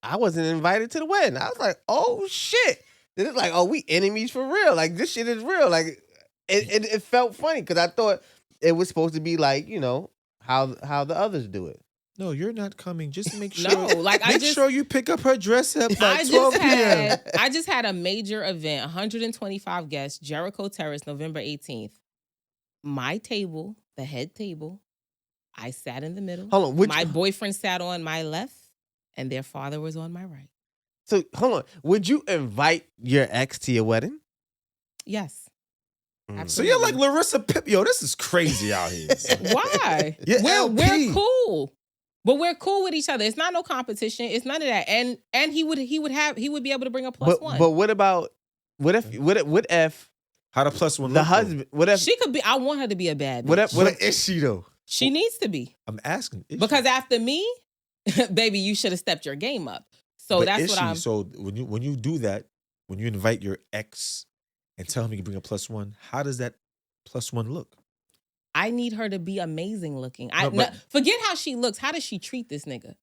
I wasn't invited to the wedding. I was like, oh shit. Then it's like, oh, we enemies for real. Like, this shit is real. Like, it felt funny because I thought it was supposed to be like, you know, how the others do it. No, you're not coming. Just make sure. No, like make sure you pick up her dress up by 12 p.m. I just had a major event, 125 guests, Jericho Terrace, November 18th. My table, the head table, I sat in the middle. Hold on, my boyfriend sat on my left, and their father was on my right. So, hold on. Would you invite your ex to your wedding? Yes. So you're like Larissa Pip. Yo, this is crazy out here. Why? We're cool. But we're cool with each other. It's not no competition. It's none of that. And he would be able to bring a plus one. But what about What if How the plus one the look, husband? What if She could be. I want her to be a bad bitch. what is she though? She needs to be. I'm asking. Because after me, baby, you should have stepped your game up. So but that's what I'm. So when you do that, when you invite your ex and tell him he can bring a plus one, how does that plus one look? I need her to be amazing looking. but- Forget how she looks. How does she treat this nigga?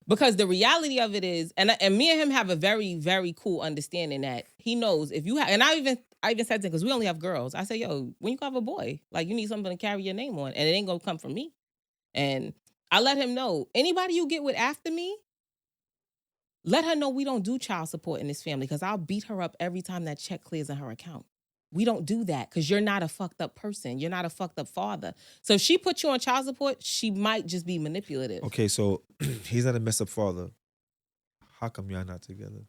Because the reality of it is, and me and him have a very, very cool understanding that he knows if you have, and I even said to him, because we only have girls, I say, yo, when you have a boy, like you need something to carry your name on, and it ain't gonna come from me. And I let him know, anybody you get with after me, let her know we don't do child support in this family, because I'll beat her up every time that check clears in her account. We don't do that because you're not a fucked up person. You're not a fucked up father. So if she puts you on child support, she might just be manipulative. Okay, so he's not a mess up father. How come y'all not together?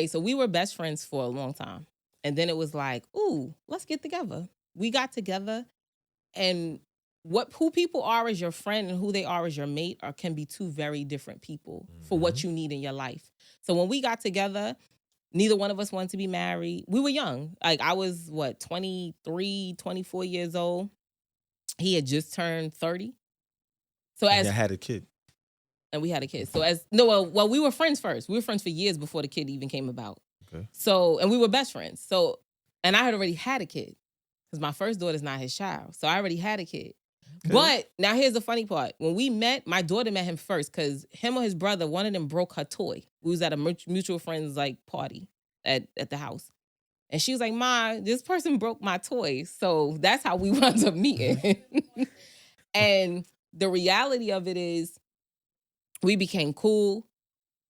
So we were best friends for a long time. And then it was like, ooh, let's get together. We got together, and who people are as your friend and who they are as your mate can be two very different people for what you need in your life. So when we got together, neither one of us wanted to be married. We were young. Like I was 23, 24 years old. He had just turned 30. So and I had a kid. And we had a kid. So we were friends first. We were friends for years before the kid even came about. Okay. So, and we were best friends. So, and I had already had a kid because my first daughter's not his child. So I already had a kid. Okay. But now here's the funny part. When we met, my daughter met him first because him or his brother, one of them broke her toy. We was at a mutual friend's party at the house. And she was like, Ma, this person broke my toy. So that's how we wound up meeting. And the reality of it is we became cool.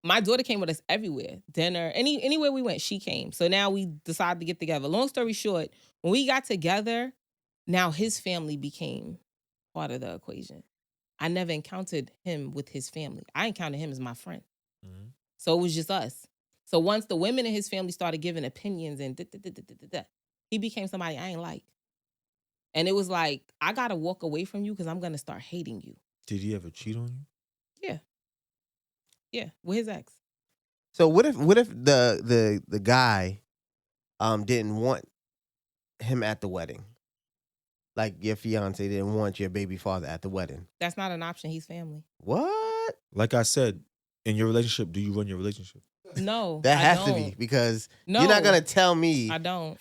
My daughter came with us everywhere. Dinner, anywhere we went, she came. So now we decided to get together. Long story short, when we got together, now his family became part of the equation. I never encountered him with his family. I encountered him as my friend. Mm-hmm. So it was just us. So once the women in his family started giving opinions and he became somebody I ain't like. And it was like, I got to walk away from you because I'm going to start hating you. Did he ever cheat on you? Yeah. Yeah, with his ex. So what if the guy didn't want him at the wedding? Like your fiance didn't want your baby father at the wedding. That's not an option. He's family. What? Like I said, in your relationship, do you run your relationship? No, that has to be because you're not gonna tell me. I don't.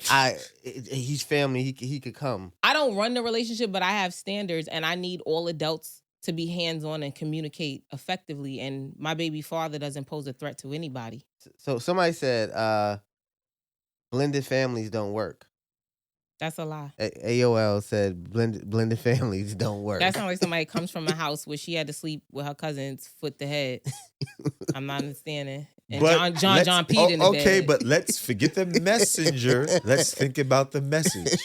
He's family. He could come. I don't run the relationship, but I have standards, and I need all adults to be hands-on and communicate effectively. And my baby father doesn't pose a threat to anybody. So somebody said blended families don't work. That's a lie. AOL said blended families don't work. That sounds like somebody comes from a house where she had to sleep with her cousins foot to head. I'm not understanding. And John peed in the bed. Okay, but let's forget the messenger. Let's think about the message.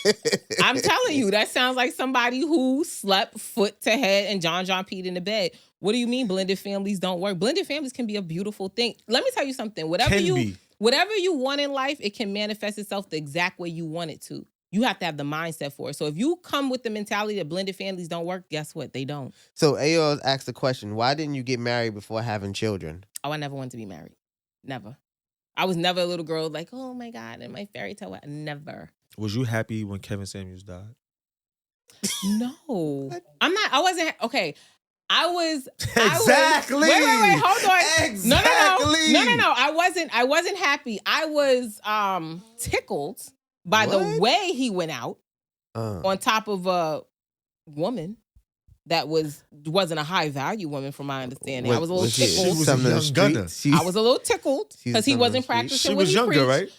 I'm telling you, that sounds like somebody who slept foot to head and John peed in the bed. What do you mean blended families don't work? Blended families can be a beautiful thing. Let me tell you something. Whatever you want in life, it can manifest itself the exact way you want it to. You have to have the mindset for it. So if you come with the mentality that blended families don't work, guess what? They don't. So AO asked the question, why didn't you get married before having children? Oh, I never wanted to be married. Never. I was never a little girl like, oh my God, in my fairy tale. Never. Was you happy when Kevin Samuels died? No. I wasn't. Okay. Exactly. Wait, hold on. Exactly. No. I wasn't happy. I was tickled by the way he went out on top of a woman that wasn't a high value woman from my understanding. I was a little tickled. She was a young gunner. I was a little tickled because he wasn't practicing. She was younger, right?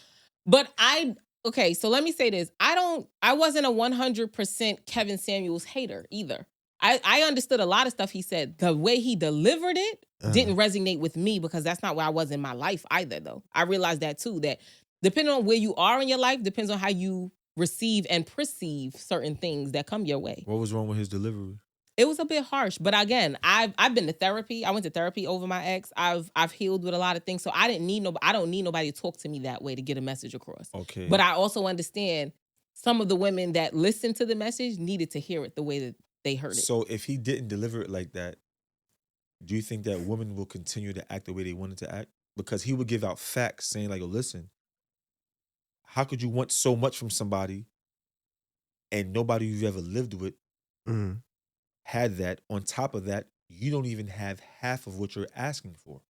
But so let me say this. I wasn't a 100% Kevin Samuels hater either. I understood a lot of stuff he said. The way he delivered it didn't resonate with me because that's not where I was in my life either, though. I realized that too, that depending on where you are in your life, depends on how you receive and perceive certain things that come your way. What was wrong with his delivery? It was a bit harsh, but again, I've been to therapy. I went to therapy over my ex. I've healed with a lot of things, so I don't need nobody to talk to me that way to get a message across. Okay. But I also understand some of the women that listened to the message needed to hear it the way that they heard it. So if he didn't deliver it like that, do you think that women will continue to act the way they wanted to act? Because he would give out facts saying like, oh, listen, how could you want so much from somebody and nobody you've ever lived with had that? On top of that, you don't even have half of what you're asking for.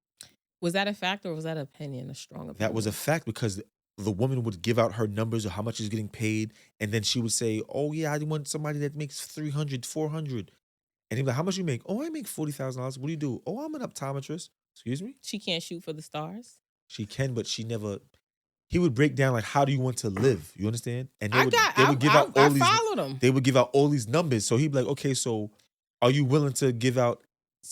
Was that a fact or was that an opinion, a strong opinion? That was a fact because the woman would give out her numbers of how much she's getting paid, and then she would say, oh yeah, I want somebody that makes 300, 400. And he'd be like, how much you make? Oh, I make $40,000. What do you do? Oh, I'm an optometrist. Excuse me? She can't shoot for the stars? She can, but she never... He would break down like, how do you want to live? You understand? And they would give out all these... followed him. They would give out all these numbers. So he'd be like, okay, so are you willing to give out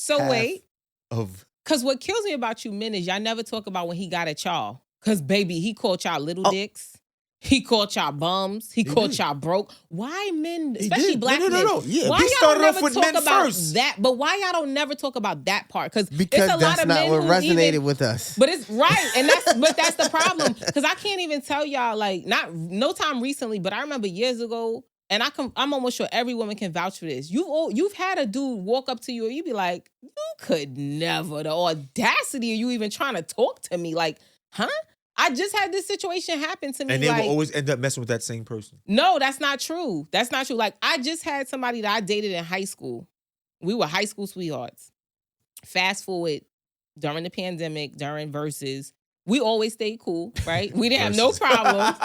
wait. Of... Because what kills me about you men is y'all never talk about when he got at y'all. Because, baby, he called y'all little dicks. He called y'all bums. He called y'all broke. Why men, especially black men? No. Yeah, why we y'all started never off with talk men about first. that? But why y'all don't never talk about that part? Because it's a lot that's of not men what who resonated with us. But it's right, and that's the problem. Because I can't even tell y'all no time recently, but I remember years ago, and I'm almost sure every woman can vouch for this. You've had a dude walk up to you, and you be like, you could never. The audacity of you even trying to talk to me, like, huh? I just had this situation happen to me. And they will always end up messing with that same person. No, that's not true. That's not true. Like, I just had somebody that I dated in high school. We were high school sweethearts. Fast forward, during the pandemic, during Versus, we always stayed cool, right? We didn't have no problems.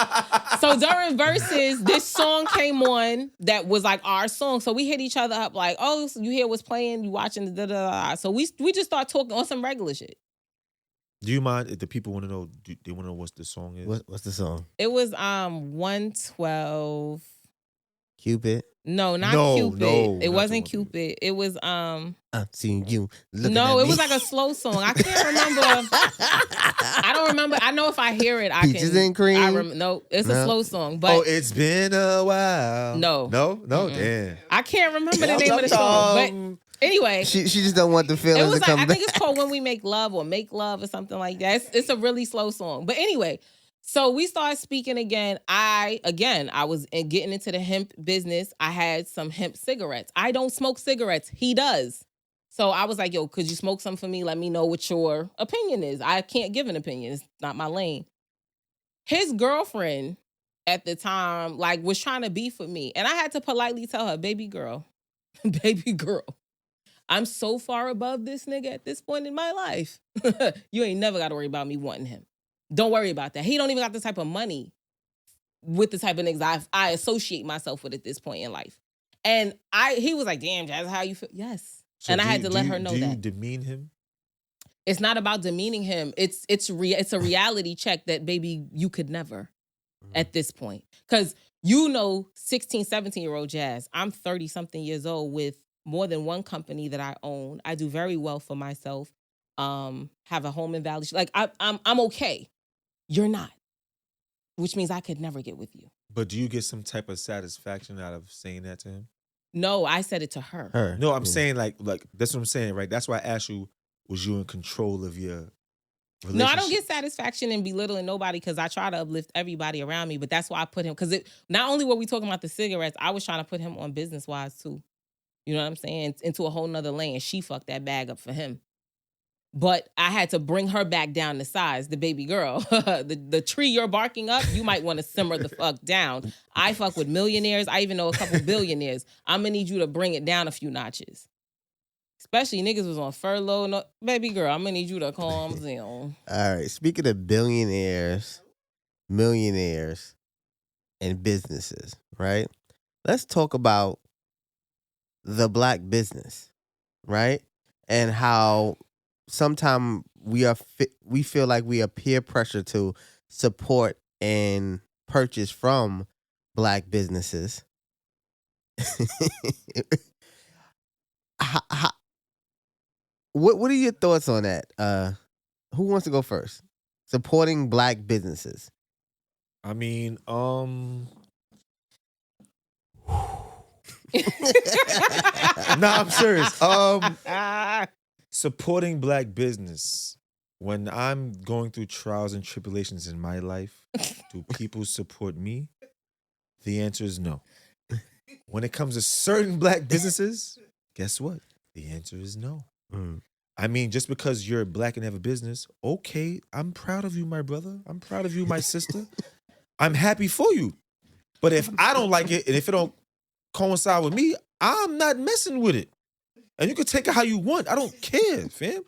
So during Versus, this song came on that was like our song. So we hit each other up like, oh, so you hear what's playing, you watching the da-da-da. So we just start talking on some regular shit. Do you mind if the people want to know? Do they want to know what the song is? What's the song? It was 112. Cupid. No, not Cupid. It wasn't Cupid. It was I'm seeing you. No, it was like a slow song. I can't remember. I don't remember. I know if I hear it, I Peaches can. and Cream. No, it's a slow song. But it's been a while. No. Damn. I can't remember the name of the song. But anyway, she just don't want the it feelings was to come I back. think it's called When We Make Love or Make Love or something like that. It's a really slow song. But anyway, so we started speaking again. I was getting into the hemp business. I had some hemp cigarettes. I don't smoke cigarettes. He does. So I was like, yo, could you smoke some for me? Let me know what your opinion is. I can't give an opinion. It's not my lane. His girlfriend at the time, was trying to beef with me. And I had to politely tell her, baby girl, I'm so far above this nigga at this point in my life. You ain't never got to worry about me wanting him. Don't worry about that. He don't even got the type of money with the type of niggas I associate myself with at this point in life. And he was like, damn, Jazz, how you feel? Yes. So and I had to let her know that. Do you demean him? It's not about demeaning him. It's a reality check that, baby, you could never at this point. Because 16, 17-year-old Jazz, I'm 30-something years old with more than one company that I own. I do very well for myself. Have a home in Valley. I'm okay. You're not. Which means I could never get with you. But do you get some type of satisfaction out of saying that to him? No, I said it to her. No, I'm saying like that's what I'm saying, right? That's why I asked you, was you in control of your relationship? No, I don't get satisfaction in belittling nobody because I try to uplift everybody around me. But that's why I put him, because not only were we talking about the cigarettes, I was trying to put him on business-wise too. You know what I'm saying? Into a whole nother lane. She fucked that bag up for him. But I had to bring her back down to size, the baby girl. the tree you're barking up, you might want to simmer the fuck down. I fuck with millionaires. I even know a couple billionaires. I'm going to need you to bring it down a few notches. Especially niggas was on furlough. No, baby girl, I'm going to need you to calm down. All right. Speaking of billionaires, millionaires, and businesses, right? Let's talk about the black business, right? And how sometimes we feel like we are peer pressure to support and purchase from black businesses. What are your thoughts on that? Who wants to go first? Supporting black businesses. I mean, I'm serious. Supporting black business. When I'm going through trials and tribulations in my life, do people support me? The answer is no. When it comes to certain black businesses, guess what? The answer is no. I mean, just because you're black and have a business, okay, I'm proud of you, my brother. I'm proud of you, my sister. I'm happy for you. But if I don't like it and if it don't coincide with me, I'm not messing with it. And you can take it how you want. I don't care, fam.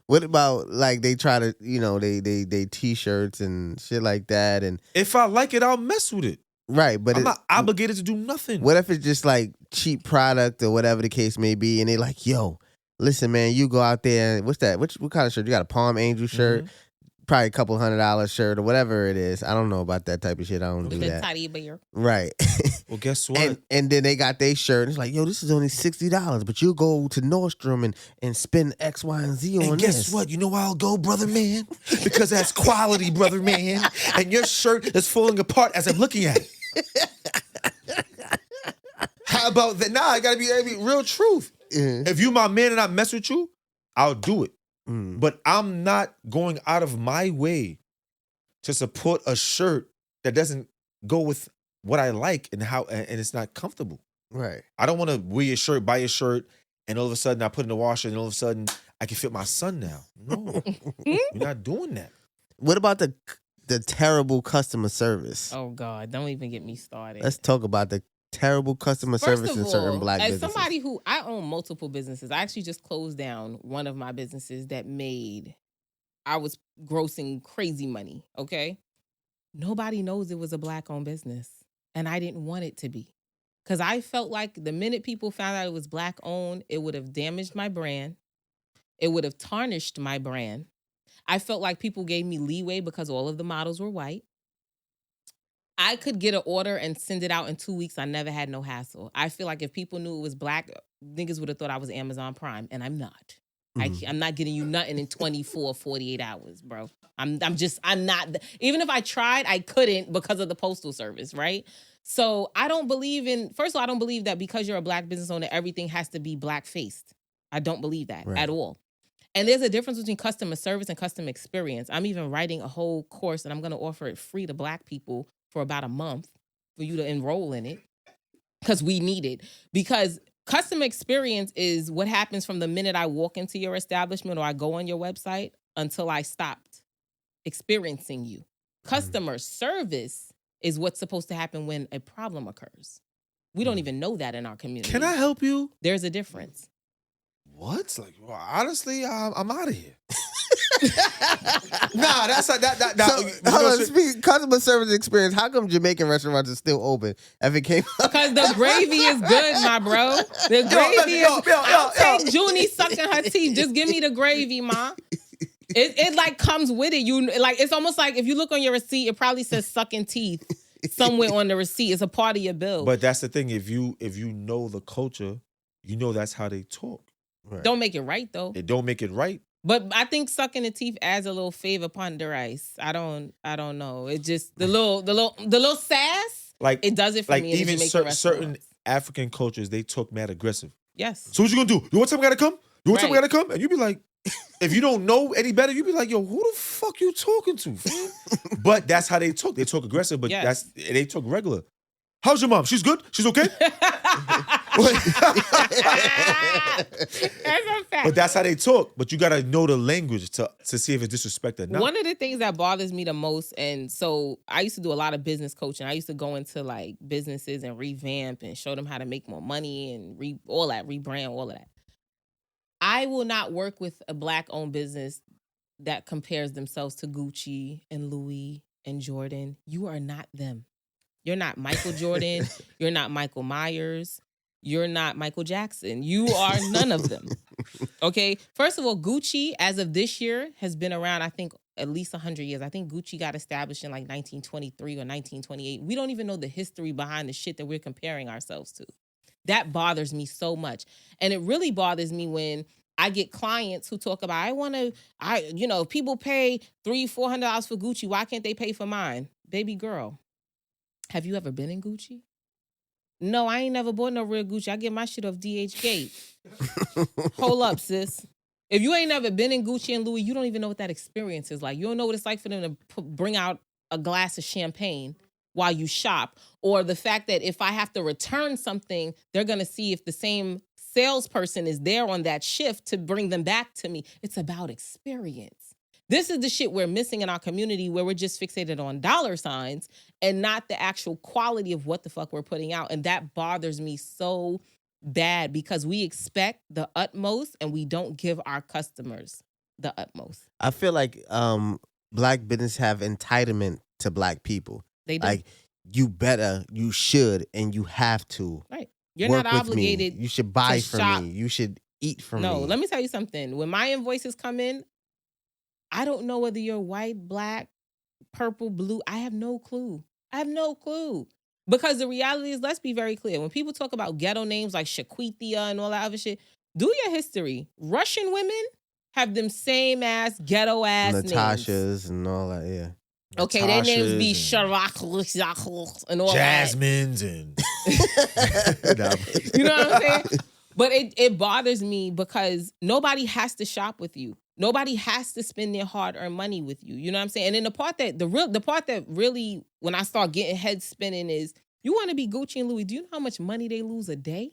What about like they try to, they t-shirts and shit like that, and If I like it, I'll mess with it. right, but I'm not obligated to do nothing. What if it's just like cheap product or whatever the case may be, and they like, yo, listen, man, you go out there and what's that? What kind of shirt? You got a Palm Angel shirt? Probably a couple $100 shirt or whatever it is. I don't know about that type of shit. I don't do With that. the teddy bear. Right. Well, guess what? And then they got their shirt. And it's like, yo, this is only $60, but you go to Nordstrom and spend X, Y, and Z on and this. guess what? You know why I'll go, brother man? Because that's quality, brother man. And your shirt is falling apart as I'm looking at it. How about that? Nah, I gotta be real truth. If you my man and I mess with you, I'll do it. But I'm not going out of my way to support a shirt that doesn't go with what I like and it's not comfortable. Right. I don't want to wear your shirt, buy your shirt, and all of a sudden I put it in the washer, and all of a sudden I can fit my son now. No, you're not doing that. What about the terrible customer service? Oh God, don't even get me started. Let's talk about the terrible customer service in certain black as businesses. Somebody who I own multiple businesses, I actually just closed down one of my businesses that I was grossing crazy money. Okay, nobody knows it was a Black-owned business, and I didn't want it to be, because I felt like the minute people found out it was Black-owned, it would have damaged my brand. It would have tarnished my brand. I felt like people gave me leeway because all of the models were white. I could get an order and send it out in 2 weeks. I never had no hassle. I feel like if people knew it was Black, niggas would have thought I was Amazon Prime, and I'm not. I'm not getting you nothing in 24, 48 hours, bro. I'm not. Even if I tried, I couldn't because of the postal service, right? So I don't believe first of all, I don't believe that because you're a Black business owner, everything has to be Black-faced. I don't believe that at all. And there's a difference between customer service and customer experience. I'm even writing a whole course, and I'm going to offer it free to Black people for about a month for you to enroll in it, because we need it. Because customer experience is what happens from the minute I walk into your establishment or I go on your website until I stopped experiencing you. Customer service is what's supposed to happen when a problem occurs. We don't even know that in our community. Can I help you? There's a difference. What? Like, well, honestly, I'm out of here. Nah, that's like that. So, customer service experience. How come Jamaican restaurants are still open? If it came because the gravy is good, my bro. The gravy I'll take Junie sucking her teeth. Just give me the gravy, ma. It like comes with it. You like, it's almost like if you look on your receipt, it probably says sucking teeth somewhere on the receipt. It's a part of your bill. But that's the thing. If you know the culture, you know that's how they talk. Right. Don't make it right though. It don't make it right. But I think sucking the teeth adds a little flavor upon the rice. I don't know. It just the little sass. Like it does it for like me. Even certain African cultures, they talk mad aggressive. Yes. So what you gonna do? You want something gotta come? You want something gotta come? And you be like, if you don't know any better, you be like, yo, who the fuck you talking to, fam? But that's how they talk. They talk aggressive, but they talk regular. How's your mom? She's good? She's okay? That's a fact. But that's how they talk. But you gotta know the language to see if it's disrespect or not. One of the things that bothers me the most, and so I used to do a lot of business coaching. I used to go into like businesses and revamp and show them how to make more money and rebrand, all of that. I will not work with a Black-owned business that compares themselves to Gucci and Louis and Jordan. You are not them. You're not Michael Jordan. You're not Michael Myers. You're not Michael Jackson. You are none of them. Okay? First of all, Gucci, as of this year, has been around, I think, at least 100 years. I think Gucci got established in like 1923 or 1928. We don't even know the history behind the shit that we're comparing ourselves to. That bothers me so much. And it really bothers me when I get clients who talk about, people pay $300-$400 for Gucci. Why can't they pay for mine? Baby girl, have you ever been in Gucci? No, I ain't never bought no real Gucci. I get my shit off DH Gate. Hold up, sis. If you ain't never been in Gucci and Louis, you don't even know what that experience is like. You don't know what it's like for them to bring out a glass of champagne while you shop. Or the fact that if I have to return something, they're going to see if the same salesperson is there on that shift to bring them back to me. It's about experience. This is the shit we're missing in our community, where we're just fixated on dollar signs and not the actual quality of what the fuck we're putting out. And that bothers me so bad, because we expect the utmost and we don't give our customers the utmost. I feel like black business have entitlement to black people. They do. Like, you better, you should, and you have to. Right. You're work not with obligated. Me. You should buy to from shop. me. You should eat from me. No, let me tell you something. When my invoices come in, I don't know whether you're white, black, purple, blue. I have no clue. Because the reality is, let's be very clear. When people talk about ghetto names like Shaquithia and all that other shit, do your history. Russian women have them same ass ghetto ass names. Natasha's and all that, yeah. Okay, their names be Sharak and all Jasmine's that. and You know what I'm saying? But it bothers me because nobody has to shop with you. Nobody has to spend their hard-earned money with you. You know what I'm saying? And then the part that really, when I start getting head spinning, is you want to be Gucci and Louis. Do you know how much money they lose a day?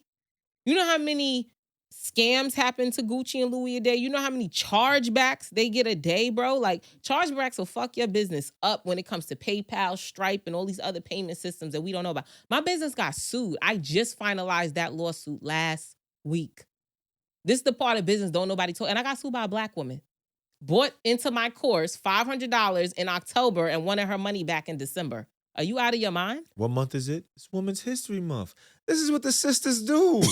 You know how many scams happen to Gucci and Louis a day? You know how many chargebacks they get a day, bro? Like, chargebacks will fuck your business up when it comes to PayPal, Stripe, and all these other payment systems that we don't know about. My business got sued. I just finalized that lawsuit last week. This is the part of business don't nobody talk. And I got sued by a black woman. Bought into my course $500 in October and wanted her money back in December. Are you out of your mind? What month is it? It's Women's History Month. This is what the sisters do.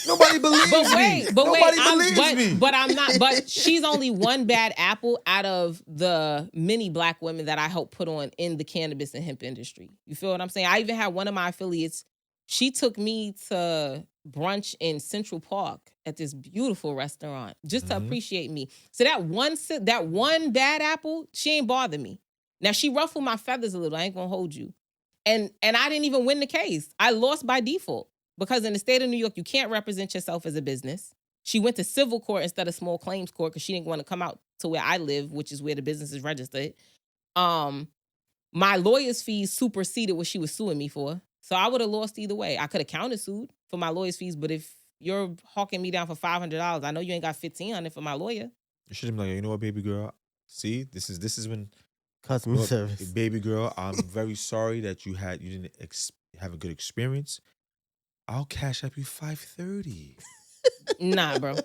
Nobody believes me. Nobody believes me. But I'm not. But she's only one bad apple out of the many black women that I helped put on in the cannabis and hemp industry. You feel what I'm saying? I even had one of my affiliates. She took me to brunch in Central Park at this beautiful restaurant just to appreciate me. So that one bad apple, she ain't bother me. Now, she ruffled my feathers a little. I ain't gonna hold you. And I didn't even win the case. I lost by default, because in the state of New York, you can't represent yourself as a business. She went to civil court instead of small claims court because she didn't want to come out to where I live, which is where the business is registered. My lawyer's fees superseded what she was suing me for. So I would have lost either way. I could have countersued for my lawyer's fees, but if you're hawking me down for $500, I know you ain't got $1,500 for my lawyer. You should have been like, you know what, baby girl? See, this is when customer service. Baby girl, I'm very sorry that you didn't have a good experience. I'll cash up you $530. Nah, bro.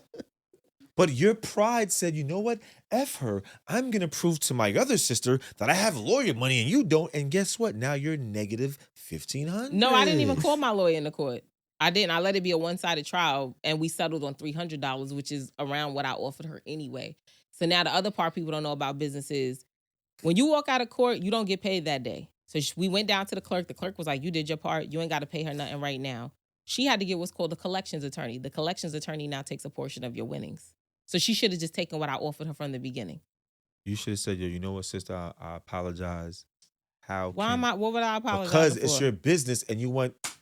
But your pride said, you know what? F her. I'm going to prove to my other sister that I have lawyer money and you don't. And guess what? Now you're negative $1,500. No, I didn't even call my lawyer in the court. I didn't. I let it be a one-sided trial, and we settled on $300, which is around what I offered her anyway. So now the other part people don't know about business is, when you walk out of court, you don't get paid that day. So we went down to the clerk. The clerk was like, you did your part. You ain't got to pay her nothing right now. She had to get what's called a collections attorney. The collections attorney now takes a portion of your winnings. So she should have just taken what I offered her from the beginning. You should have said, yo, you know what, sister? I apologize. What would I apologize Because for? it's your business and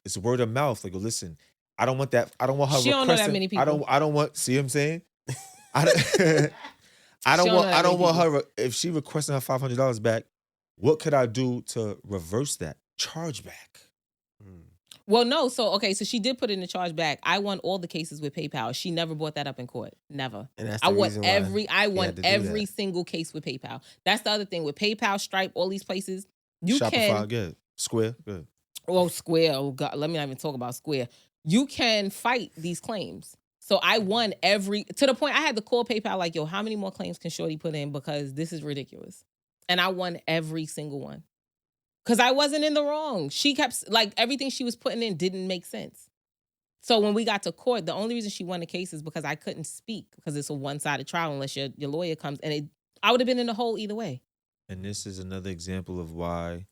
it's word of mouth. Like, listen, I don't want that. I don't want her. She don't know that many people. I don't want. See what I'm saying? I don't want her. If she requesting her $500 back, what could I do to reverse that chargeback? Well, no. So she did put in the charge back. I won all the cases with PayPal. She never brought that up in court. Never. And that's I won every single case with PayPal. That's the other thing with PayPal, Stripe, all these places. You Shopify, good. Square, good. Oh, Square. Oh God, let me not even talk about Square. You can fight these claims. So I won to the point I had to call PayPal like, yo, how many more claims can Shorty put in? Because this is ridiculous. And I won every single one. Because I wasn't in the wrong. She kept, everything she was putting in didn't make sense. So when we got to court, the only reason she won the case is because I couldn't speak, because it's a one-sided trial unless your lawyer comes. And I would have been in the hole either way. And this is another example of why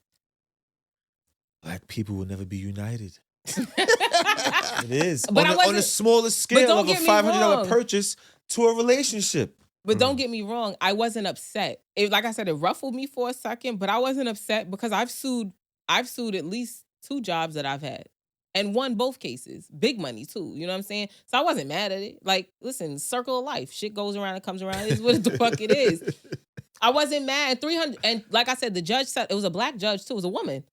Black people will never be united. It is. But on a smaller scale of a $500 purchase to a relationship. But don't get me wrong, I wasn't upset. Like I said, it ruffled me for a second, but I wasn't upset because I've sued at least 2 jobs that I've had and won both cases. Big money too, you know what I'm saying? So I wasn't mad at it. Like, listen, circle of life. Shit goes around and comes around. It is what the fuck it is. I wasn't mad. 300, and like I said, the judge said, it was a black judge too, it was a woman.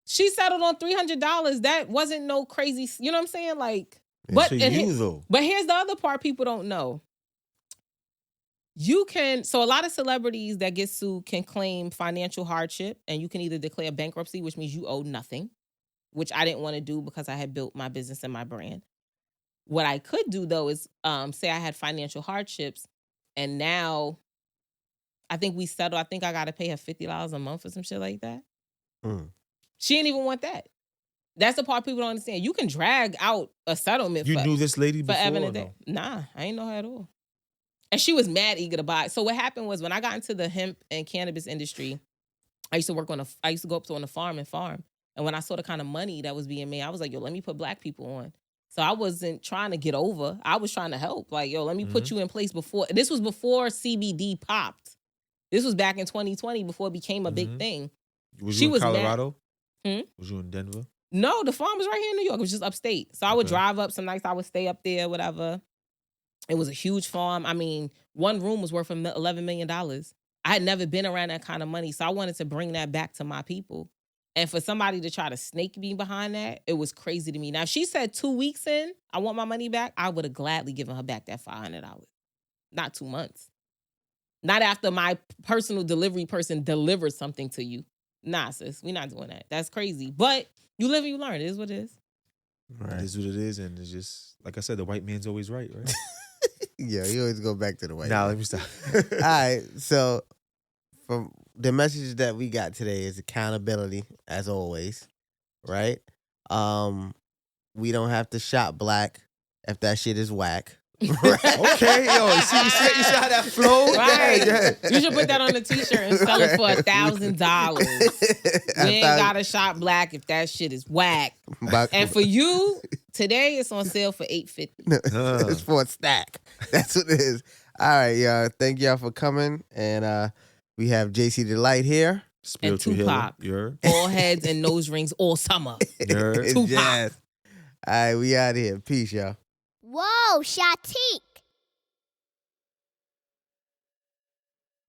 She settled on $300. That wasn't no crazy, you know what I'm saying? Like, but here's the other part people don't know. You can, so a lot of celebrities that get sued can claim financial hardship, and you can either declare bankruptcy, which means you owe nothing, which I didn't want to do because I had built my business and my brand. What I could do though is say I had financial hardships, and now I think we settled. I think I got to pay her $50 a month or some shit like that. She didn't even want that. That's the part people don't understand. You can drag out a settlement. You knew this lady before? Forever and a day. No? Nah, I ain't know her at all. And she was mad eager to buy. So what happened was when I got into the hemp and cannabis industry, I used to go up on a farm and farm. And when I saw the kind of money that was being made, I was like, yo, let me put black people on. So I wasn't trying to get over. I was trying to help. Like, yo, let me put you in place before. This was before CBD popped. This was back in 2020 before it became a big thing. Was you in Colorado? Was you in Denver? No, the farm was right here in New York. It was just upstate. So I would drive up some nights. I would stay up there, whatever. It was a huge farm. I mean, one room was worth $11 million. I had never been around that kind of money. So I wanted to bring that back to my people. And for somebody to try to snake me behind that, it was crazy to me. Now, if she said 2 weeks in, I want my money back, I would have gladly given her back that $500. Not 2 months. Not after my personal delivery person delivered something to you. Nah, sis, we're not doing that. That's crazy. But you live and you learn. It is what it is. Right. It is what it is. And it's just, like I said, the white man's always right? Yeah, you always go back to the white man. Let me stop. All right, so from the message that we got today is accountability, as always, right? We don't have to shop black if that shit is whack. Okay, yo, you see how that flow? Right. Yeah. You should put that on a t-shirt and sell it for $1,000. You ain't gotta shop black if that shit is whack. And for you, today it's on sale for $8.50. It's for a stack. That's what it is. All right, y'all. Thank y'all for coming. And we have JC Delight here. Spiritual and Tupac. Bald heads and nose rings all summer. Tupac. All right, we out of here. Peace, y'all. Whoa, Shatek.